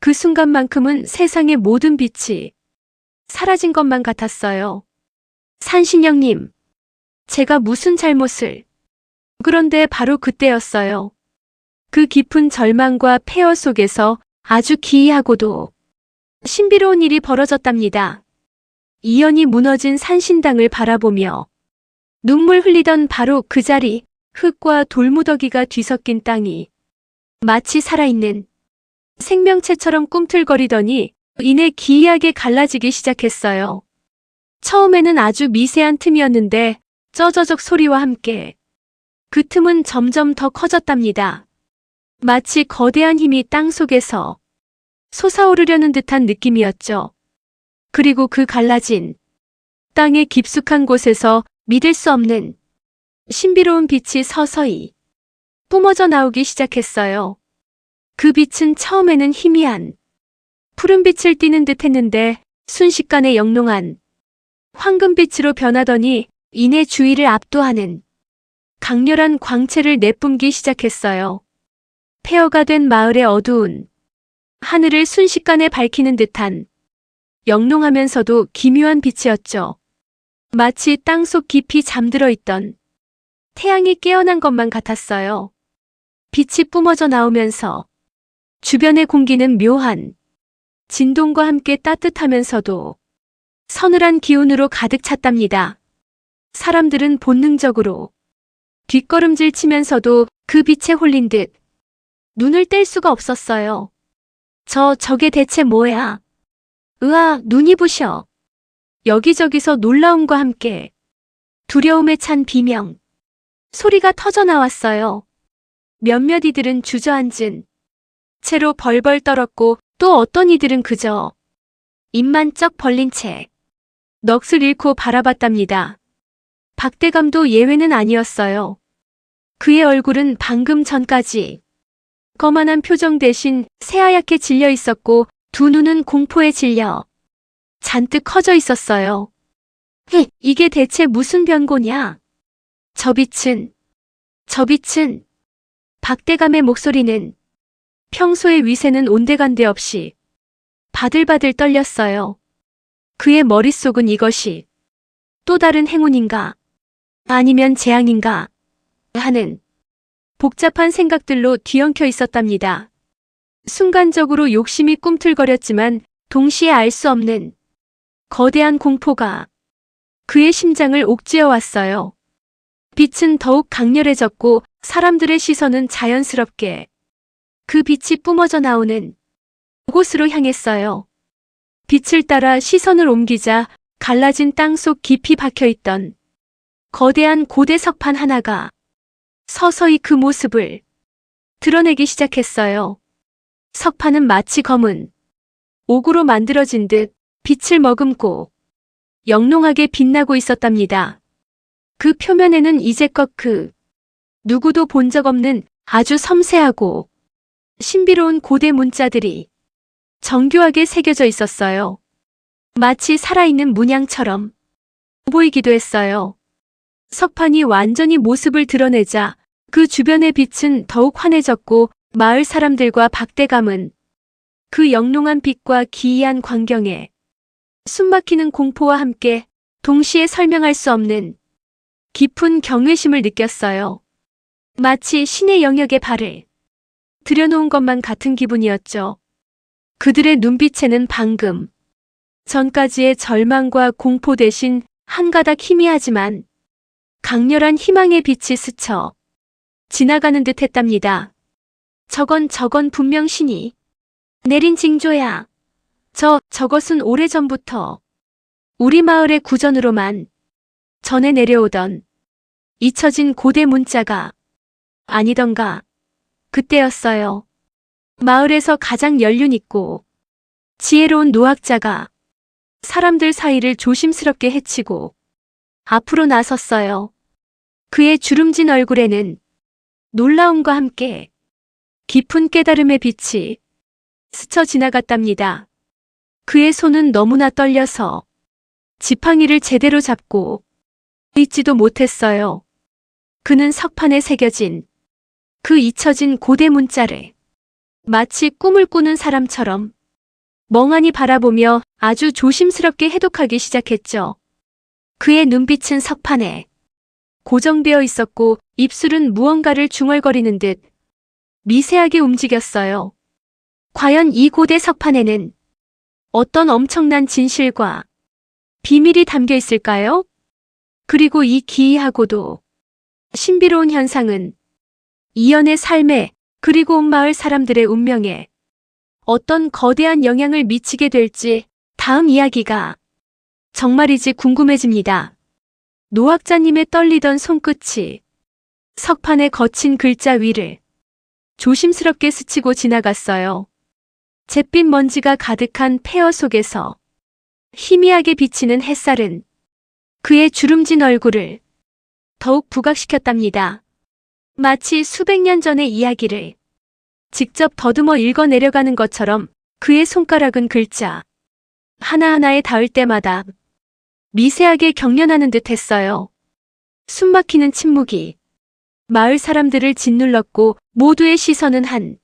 그 순간만큼은 세상의 모든 빛이 사라진 것만 같았어요. 산신령님, 제가 무슨 잘못을... 그런데 바로 그때였어요. 그 깊은 절망과 폐허 속에서 아주 기이하고도 신비로운 일이 벌어졌답니다. 이연이 무너진 산신당을 바라보며 눈물 흘리던 바로 그 자리, 흙과 돌무더기가 뒤섞인 땅이 마치 살아있는 생명체처럼 꿈틀거리더니 이내 기이하게 갈라지기 시작했어요. 처음에는 아주 미세한 틈이었는데 쩌저적 소리와 함께 그 틈은 점점 더 커졌답니다. 마치 거대한 힘이 땅 속에서 솟아오르려는 듯한 느낌이었죠. 그리고 그 갈라진 땅의 깊숙한 곳에서 믿을 수 없는 신비로운 빛이 서서히 뿜어져 나오기 시작했어요. 그 빛은 처음에는 희미한 푸른빛을 띠는 듯 했는데 순식간에 영롱한 황금빛으로 변하더니 이내 주위를 압도하는 강렬한 광채를 내뿜기 시작했어요. 폐허가 된 마을의 어두운 하늘을 순식간에 밝히는 듯한 영롱하면서도 기묘한 빛이었죠. 마치 땅속 깊이 잠들어 있던 태양이 깨어난 것만 같았어요. 빛이 뿜어져 나오면서 주변의 공기는 묘한 진동과 함께 따뜻하면서도 서늘한 기운으로 가득 찼답니다. 사람들은 본능적으로 뒷걸음질 치면서도 그 빛에 홀린 듯 눈을 뗄 수가 없었어요. 저게 대체 뭐야? 으아, 눈이 부셔. 여기저기서 놀라움과 함께 두려움에 찬 비명 소리가 터져 나왔어요. 몇몇 이들은 주저앉은 채로 벌벌 떨었고 또 어떤 이들은 그저 입만 쩍 벌린 채 넋을 잃고 바라봤답니다. 박대감도 예외는 아니었어요. 그의 얼굴은 방금 전까지 거만한 표정 대신 새하얗게 질려 있었고 두 눈은 공포에 질려 잔뜩 커져 있었어요. 이게 대체 무슨 변고냐? 저 빛은... 박대감의 목소리는 평소의 위세는 온데간데 없이 바들바들 떨렸어요. 그의 머릿속은 이것이 또 다른 행운인가? 아니면 재앙인가? 하는 복잡한 생각들로 뒤엉켜 있었답니다. 순간적으로 욕심이 꿈틀거렸지만 동시에 알 수 없는 거대한 공포가 그의 심장을 옥죄어 왔어요. 빛은 더욱 강렬해졌고 사람들의 시선은 자연스럽게 그 빛이 뿜어져 나오는 곳으로 향했어요. 빛을 따라 시선을 옮기자 갈라진 땅속 깊이 박혀있던 거대한 고대 석판 하나가 서서히 그 모습을 드러내기 시작했어요. 석판은 마치 검은 옥으로 만들어진 듯 빛을 머금고 영롱하게 빛나고 있었답니다. 그 표면에는 이제껏 누구도 본 적 없는 아주 섬세하고 신비로운 고대 문자들이 정교하게 새겨져 있었어요. 마치 살아있는 문양처럼 보이기도 했어요. 석판이 완전히 모습을 드러내자 그 주변의 빛은 더욱 환해졌고 마을 사람들과 박대감은 그 영롱한 빛과 기이한 광경에 숨막히는 공포와 함께 동시에 설명할 수 없는 깊은 경외심을 느꼈어요. 마치 신의 영역에 발을 들여놓은 것만 같은 기분이었죠. 그들의 눈빛에는 방금 전까지의 절망과 공포 대신 한 가닥 희미하지만 강렬한 희망의 빛이 스쳐 지나가는 듯 했답니다. 저건 분명 신이 내린 징조야. 저것은 오래전부터 우리 마을의 구전으로만 전해 내려오던 잊혀진 고대 문자가 아니던가. 그때였어요. 마을에서 가장 연륜 있고 지혜로운 노학자가 사람들 사이를 조심스럽게 헤치고 앞으로 나섰어요. 그의 주름진 얼굴에는 놀라움과 함께 깊은 깨달음의 빛이 스쳐 지나갔답니다. 그의 손은 너무나 떨려서 지팡이를 제대로 잡고 있지도 못했어요. 그는 석판에 새겨진 그 잊혀진 고대 문자를 마치 꿈을 꾸는 사람처럼 멍하니 바라보며 아주 조심스럽게 해독하기 시작했죠. 그의 눈빛은 석판에 고정되어 있었고 입술은 무언가를 중얼거리는 듯 미세하게 움직였어요. 과연 이 고대 석판에는 어떤 엄청난 진실과 비밀이 담겨 있을까요? 그리고 이 기이하고도 신비로운 현상은 이연의 삶에 그리고 온 마을 사람들의 운명에 어떤 거대한 영향을 미치게 될지 다음 이야기가 정말이지 궁금해집니다. 노학자님의 떨리던 손끝이 석판의 거친 글자 위를 조심스럽게 스치고 지나갔어요. 잿빛 먼지가 가득한 폐허 속에서 희미하게 비치는 햇살은 그의 주름진 얼굴을 더욱 부각시켰답니다. 마치 수백 년 전의 이야기를 직접 더듬어 읽어 내려가는 것처럼 그의 손가락은 글자 하나하나에 닿을 때마다 미세하게 경련하는 듯 했어요. 숨막히는 침묵이 마을 사람들을 짓눌렀고 모두의 시선은 한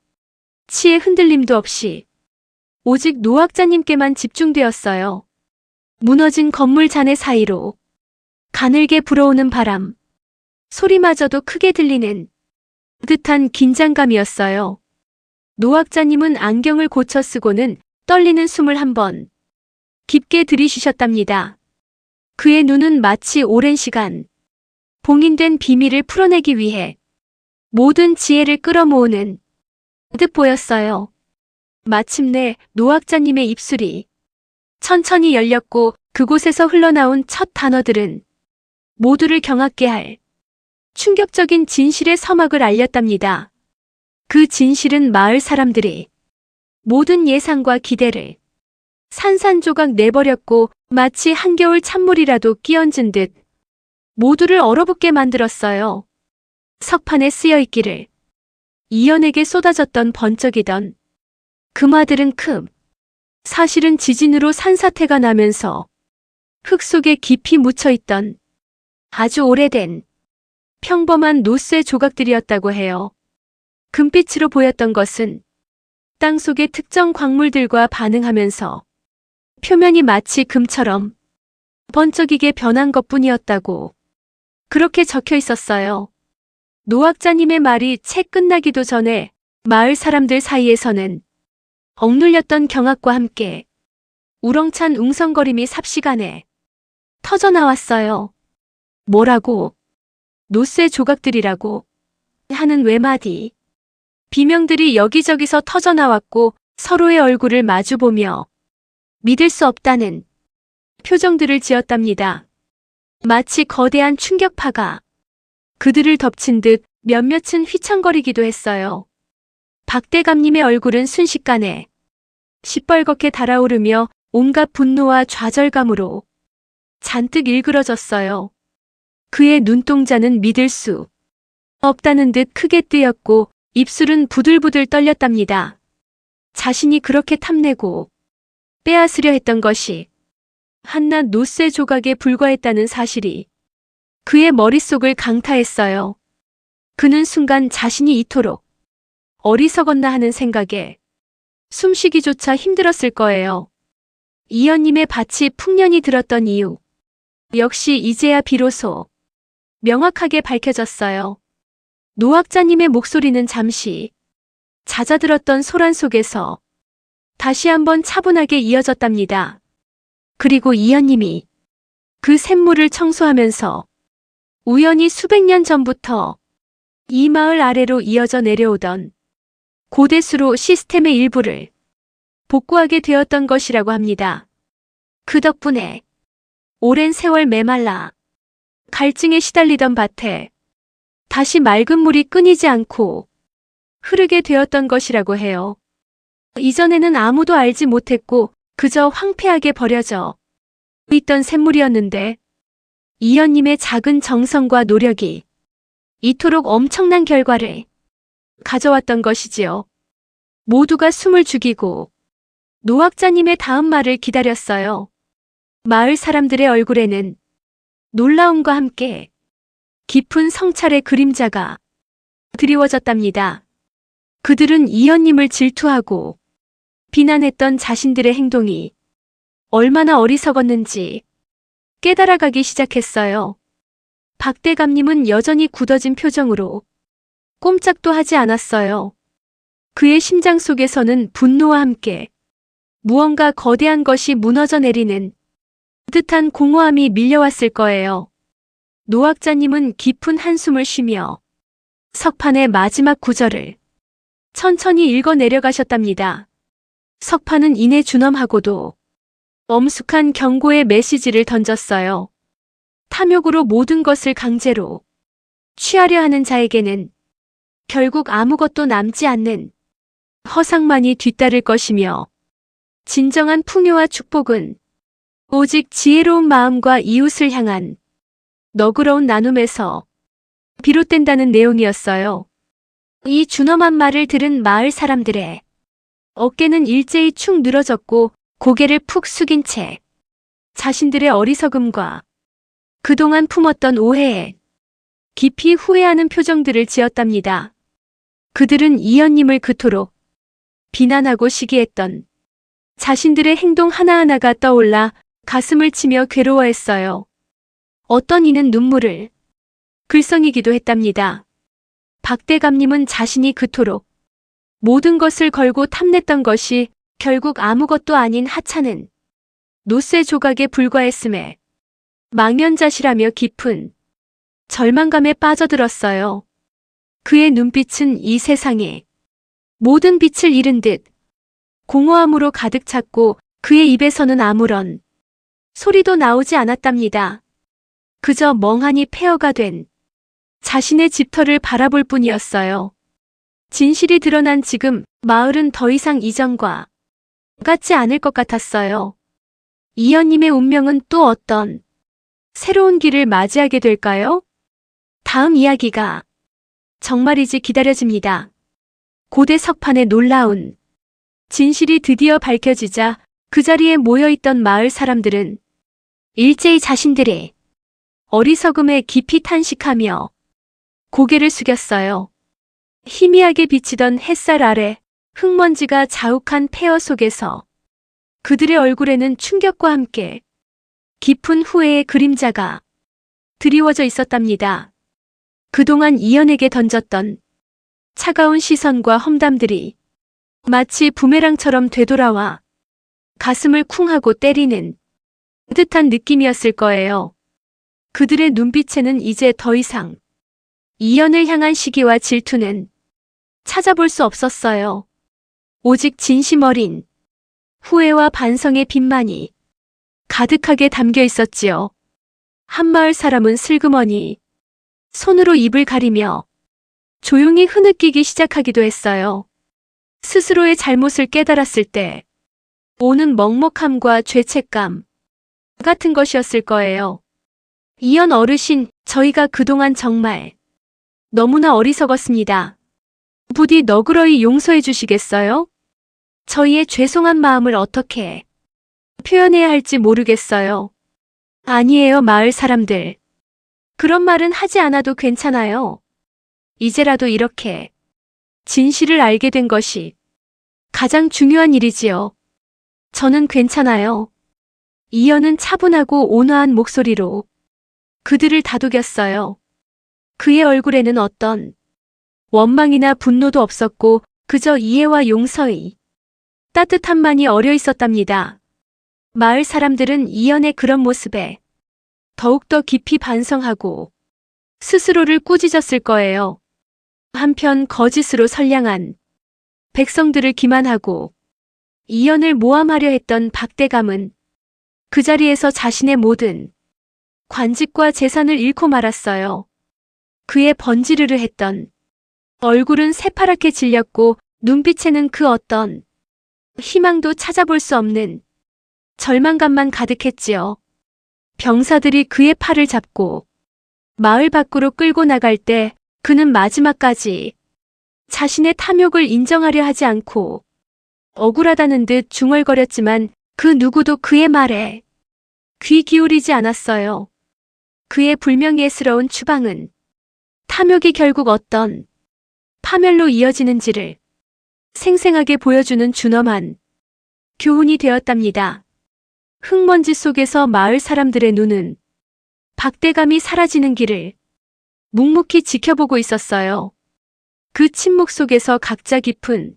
치의 흔들림도 없이 오직 노학자님께만 집중되었어요. 무너진 건물 잔해 사이로 가늘게 불어오는 바람, 소리마저도 크게 들리는 듯한 긴장감이었어요. 노학자님은 안경을 고쳐 쓰고는 떨리는 숨을 한번 깊게 들이쉬셨답니다. 그의 눈은 마치 오랜 시간 봉인된 비밀을 풀어내기 위해 모든 지혜를 끌어모으는 듯 보였어요. 마침내 노학자님의 입술이 천천히 열렸고 그곳에서 흘러나온 첫 단어들은 모두를 경악게 할 충격적인 진실의 서막을 알렸답니다. 그 진실은 마을 사람들이 모든 예상과 기대를 산산조각 내버렸고 마치 한겨울 찬물이라도 끼얹은 듯 모두를 얼어붙게 만들었어요. 석판에 쓰여있기를 이연에게 쏟아졌던 번쩍이던 금화들은 사실은 지진으로 산사태가 나면서 흙 속에 깊이 묻혀있던 아주 오래된 평범한 노쇠 조각들이었다고 해요. 금빛으로 보였던 것은 땅속의 특정 광물들과 반응하면서 표면이 마치 금처럼 번쩍이게 변한 것뿐이었다고 그렇게 적혀 있었어요. 노학자님의 말이 채 끝나기도 전에 마을 사람들 사이에서는 억눌렸던 경악과 함께 우렁찬 웅성거림이 삽시간에 터져나왔어요. 뭐라고? 노쇠 조각들이라고 하는 외마디. 비명들이 여기저기서 터져나왔고 서로의 얼굴을 마주보며 믿을 수 없다는 표정들을 지었답니다. 마치 거대한 충격파가 그들을 덮친 듯 몇몇은 휘청거리기도 했어요. 박대감님의 얼굴은 순식간에 시뻘겋게 달아오르며 온갖 분노와 좌절감으로 잔뜩 일그러졌어요. 그의 눈동자는 믿을 수 없다는 듯 크게 뜨였고 입술은 부들부들 떨렸답니다. 자신이 그렇게 탐내고 빼앗으려 했던 것이 한낱 노쇠 조각에 불과했다는 사실이 그의 머릿속을 강타했어요. 그는 순간 자신이 이토록 어리석었나 하는 생각에 숨쉬기조차 힘들었을 거예요. 이연님의 밭이 풍년이 들었던 이유. 역시 이제야 비로소 명확하게 밝혀졌어요. 노학자님의 목소리는 잠시 잦아들었던 소란 속에서 다시 한번 차분하게 이어졌답니다. 그리고 이연님이 그 샘물을 청소하면서 우연히 수백 년 전부터 이 마을 아래로 이어져 내려오던 고대수로 시스템의 일부를 복구하게 되었던 것이라고 합니다. 그 덕분에 오랜 세월 메말라 갈증에 시달리던 밭에 다시 맑은 물이 끊이지 않고 흐르게 되었던 것이라고 해요. 이전에는 아무도 알지 못했고 그저 황폐하게 버려져 있던 샘물이었는데 이연님의 작은 정성과 노력이 이토록 엄청난 결과를 가져왔던 것이지요. 모두가 숨을 죽이고 노학자님의 다음 말을 기다렸어요. 마을 사람들의 얼굴에는 놀라움과 함께 깊은 성찰의 그림자가 드리워졌답니다. 그들은 이연님을 질투하고 비난했던 자신들의 행동이 얼마나 어리석었는지 깨달아가기 시작했어요. 박대감님은 여전히 굳어진 표정으로 꼼짝도 하지 않았어요. 그의 심장 속에서는 분노와 함께 무언가 거대한 것이 무너져 내리는 듯한 공허함이 밀려왔을 거예요. 노학자님은 깊은 한숨을 쉬며 석판의 마지막 구절을 천천히 읽어 내려가셨답니다. 석판은 이내 준엄하고도 엄숙한 경고의 메시지를 던졌어요. 탐욕으로 모든 것을 강제로 취하려 하는 자에게는 결국 아무것도 남지 않는 허상만이 뒤따를 것이며 진정한 풍요와 축복은 오직 지혜로운 마음과 이웃을 향한 너그러운 나눔에서 비롯된다는 내용이었어요. 이 준엄한 말을 들은 마을 사람들의 어깨는 일제히 축 늘어졌고 고개를 푹 숙인 채 자신들의 어리석음과 그동안 품었던 오해에 깊이 후회하는 표정들을 지었답니다. 그들은 이연님을 그토록 비난하고 시기했던 자신들의 행동 하나하나가 떠올라 가슴을 치며 괴로워했어요. 어떤 이는 눈물을 글썽이기도 했답니다. 박대감님은 자신이 그토록 모든 것을 걸고 탐냈던 것이 결국 아무것도 아닌 하찮은 노쇠 조각에 불과했음에 망연자실하며 깊은 절망감에 빠져들었어요. 그의 눈빛은 이 세상에 모든 빛을 잃은 듯 공허함으로 가득 찼고 그의 입에서는 아무런 소리도 나오지 않았답니다. 그저 멍하니 폐허가 된 자신의 집터를 바라볼 뿐이었어요. 진실이 드러난 지금 마을은 더 이상 이전과 같지 않을 것 같았어요. 이연님의 운명은 또 어떤 새로운 길을 맞이하게 될까요? 다음 이야기가 정말이지 기다려집니다. 고대 석판의 놀라운 진실이 드디어 밝혀지자 그 자리에 모여있던 마을 사람들은 일제히 자신들의 어리석음에 깊이 탄식하며 고개를 숙였어요. 희미하게 비치던 햇살 아래 흙먼지가 자욱한 폐허 속에서 그들의 얼굴에는 충격과 함께 깊은 후회의 그림자가 드리워져 있었답니다. 그동안 이연에게 던졌던 차가운 시선과 험담들이 마치 부메랑처럼 되돌아와 가슴을 쿵 하고 때리는 듯한 느낌이었을 거예요. 그들의 눈빛에는 이제 더 이상 이연을 향한 시기와 질투는 찾아볼 수 없었어요. 오직 진심 어린 후회와 반성의 빛만이 가득하게 담겨 있었지요. 한마을 사람은 슬그머니 손으로 입을 가리며 조용히 흐느끼기 시작하기도 했어요. 스스로의 잘못을 깨달았을 때 오는 먹먹함과 죄책감 같은 것이었을 거예요. 이연 어르신, 저희가 그동안 정말 너무나 어리석었습니다. 부디 너그러이 용서해 주시겠어요? 저희의 죄송한 마음을 어떻게 표현해야 할지 모르겠어요. 아니에요, 마을 사람들. 그런 말은 하지 않아도 괜찮아요. 이제라도 이렇게 진실을 알게 된 것이 가장 중요한 일이지요. 저는 괜찮아요. 이연은 차분하고 온화한 목소리로 그들을 다독였어요. 그의 얼굴에는 어떤 원망이나 분노도 없었고 그저 이해와 용서의 따뜻함만이 어려 있었답니다. 마을 사람들은 이연의 그런 모습에 더욱더 깊이 반성하고 스스로를 꾸짖었을 거예요. 한편 거짓으로 선량한 백성들을 기만하고 이연을 모함하려 했던 박대감은 그 자리에서 자신의 모든 관직과 재산을 잃고 말았어요. 그의 번지르르 했던 얼굴은 새파랗게 질렸고 눈빛에는 그 어떤 희망도 찾아볼 수 없는 절망감만 가득했지요. 병사들이 그의 팔을 잡고 마을 밖으로 끌고 나갈 때 그는 마지막까지 자신의 탐욕을 인정하려 하지 않고 억울하다는 듯 중얼거렸지만 그 누구도 그의 말에 귀 기울이지 않았어요. 그의 불명예스러운 추방은 탐욕이 결국 어떤 파멸로 이어지는지를 생생하게 보여주는 준엄한 교훈이 되었답니다. 흙먼지 속에서 마을 사람들의 눈은 박대감이 사라지는 길을 묵묵히 지켜보고 있었어요. 그 침묵 속에서 각자 깊은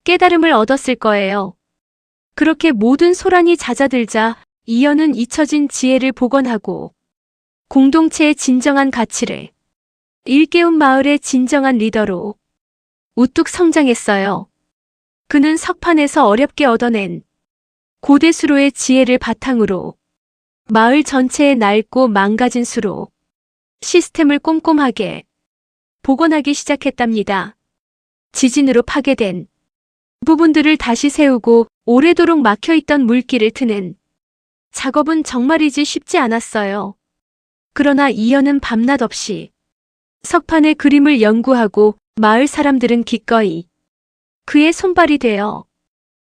깨달음을 얻었을 거예요. 그렇게 모든 소란이 잦아들자 이연은 잊혀진 지혜를 복원하고 공동체의 진정한 가치를 일깨운 마을의 진정한 리더로 우뚝 성장했어요. 그는 석판에서 어렵게 얻어낸 고대 수로의 지혜를 바탕으로 마을 전체에 낡고 망가진 수로 시스템을 꼼꼼하게 복원하기 시작했답니다. 지진으로 파괴된 부분들을 다시 세우고 오래도록 막혀있던 물길을 트는 작업은 정말이지 쉽지 않았어요. 그러나 이연은 밤낮 없이 석판의 그림을 연구하고 마을 사람들은 기꺼이 그의 손발이 되어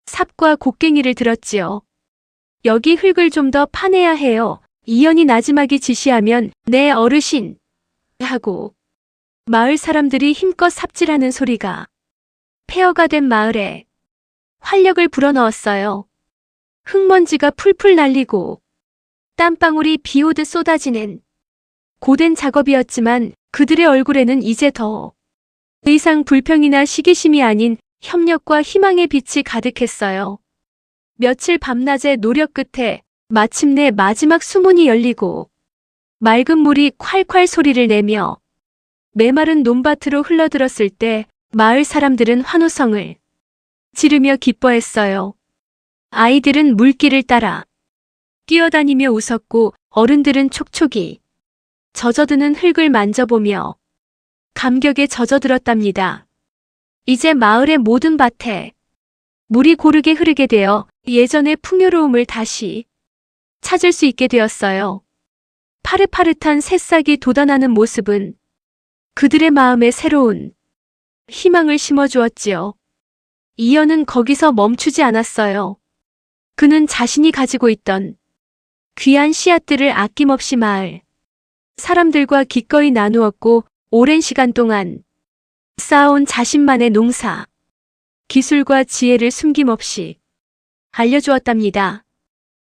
삽과 곡괭이를 들었지요. 여기 흙을 좀 더 파내야 해요. 이연이 나지막이 지시하면 네 어르신 하고 마을 사람들이 힘껏 삽질하는 소리가 폐허가 된 마을에 활력을 불어넣었어요. 흙먼지가 풀풀 날리고 땀방울이 비오듯 쏟아지는 고된 작업이었지만 그들의 얼굴에는 이제 더 이상 불평이나 시기심이 아닌 협력과 희망의 빛이 가득했어요. 며칠 밤낮의 노력 끝에 마침내 마지막 수문이 열리고 맑은 물이 콸콸 소리를 내며 메마른 논밭으로 흘러들었을 때 마을 사람들은 환호성을 지르며 기뻐했어요. 아이들은 물길을 따라 뛰어다니며 웃었고 어른들은 촉촉이 젖어드는 흙을 만져보며 감격에 젖어들었답니다. 이제 마을의 모든 밭에 물이 고르게 흐르게 되어 예전의 풍요로움을 다시 찾을 수 있게 되었어요. 파릇파릇한 새싹이 돋아나는 모습은 그들의 마음에 새로운 희망을 심어주었지요. 이연은 거기서 멈추지 않았어요. 그는 자신이 가지고 있던 귀한 씨앗들을 아낌없이 마을 사람들과 기꺼이 나누었고 오랜 시간 동안 쌓아온 자신만의 농사, 기술과 지혜를 숨김없이 알려주었답니다.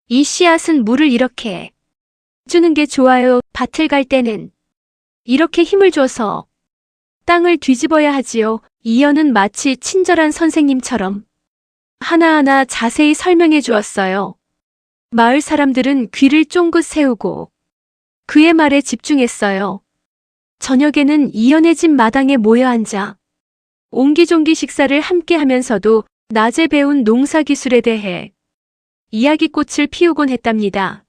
이 씨앗은 물을 이렇게 주는 게 좋아요. 밭을 갈 때는 이렇게 힘을 줘서 땅을 뒤집어야 하지요. 이연은 마치 친절한 선생님처럼 하나하나 자세히 설명해 주었어요. 마을 사람들은 귀를 쫑긋 세우고 그의 말에 집중했어요. 저녁에는 이연의 집 마당에 모여 앉아 옹기종기 식사를 함께 하면서도 낮에 배운 농사 기술에 대해 이야기꽃을 피우곤 했답니다.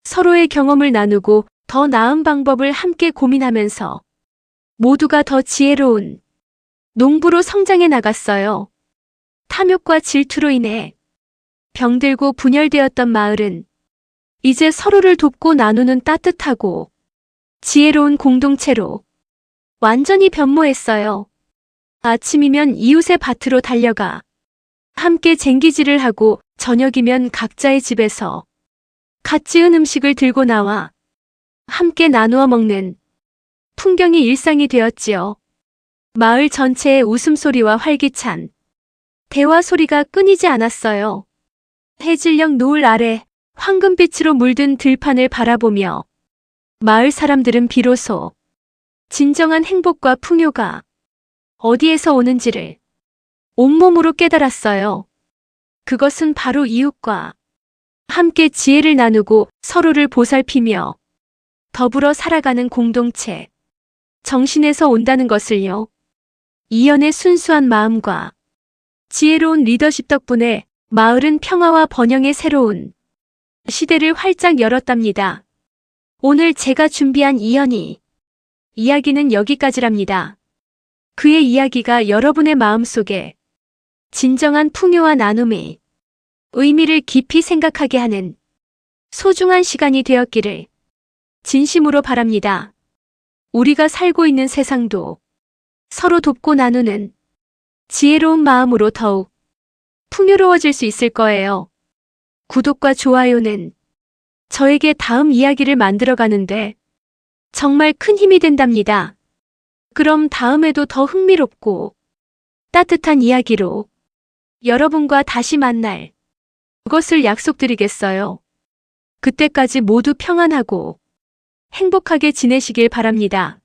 서로의 경험을 나누고 더 나은 방법을 함께 고민하면서 모두가 더 지혜로운 농부로 성장해 나갔어요. 탐욕과 질투로 인해 병들고 분열되었던 마을은 이제 서로를 돕고 나누는 따뜻하고 지혜로운 공동체로 완전히 변모했어요. 아침이면 이웃의 밭으로 달려가 함께 쟁기질을 하고 저녁이면 각자의 집에서 갓 지은 음식을 들고 나와 함께 나누어 먹는 풍경이 일상이 되었지요. 마을 전체의 웃음소리와 활기찬 대화 소리가 끊이지 않았어요. 해질녘 노을 아래 황금빛으로 물든 들판을 바라보며 마을 사람들은 비로소 진정한 행복과 풍요가 어디에서 오는지를 온몸으로 깨달았어요. 그것은 바로 이웃과 함께 지혜를 나누고 서로를 보살피며 더불어 살아가는 공동체, 정신에서 온다는 것을요. 이연의 순수한 마음과 지혜로운 리더십 덕분에 마을은 평화와 번영의 새로운 시대를 활짝 열었답니다. 오늘 제가 준비한 이연이 이야기는 여기까지랍니다. 그의 이야기가 여러분의 마음속에 진정한 풍요와 나눔의 의미를 깊이 생각하게 하는 소중한 시간이 되었기를 진심으로 바랍니다. 우리가 살고 있는 세상도 서로 돕고 나누는 지혜로운 마음으로 더욱 풍요로워질 수 있을 거예요. 구독과 좋아요는 저에게 다음 이야기를 만들어가는데 정말 큰 힘이 된답니다. 그럼 다음에도 더 흥미롭고 따뜻한 이야기로 여러분과 다시 만날 것을 약속드리겠어요. 그때까지 모두 평안하고 행복하게 지내시길 바랍니다.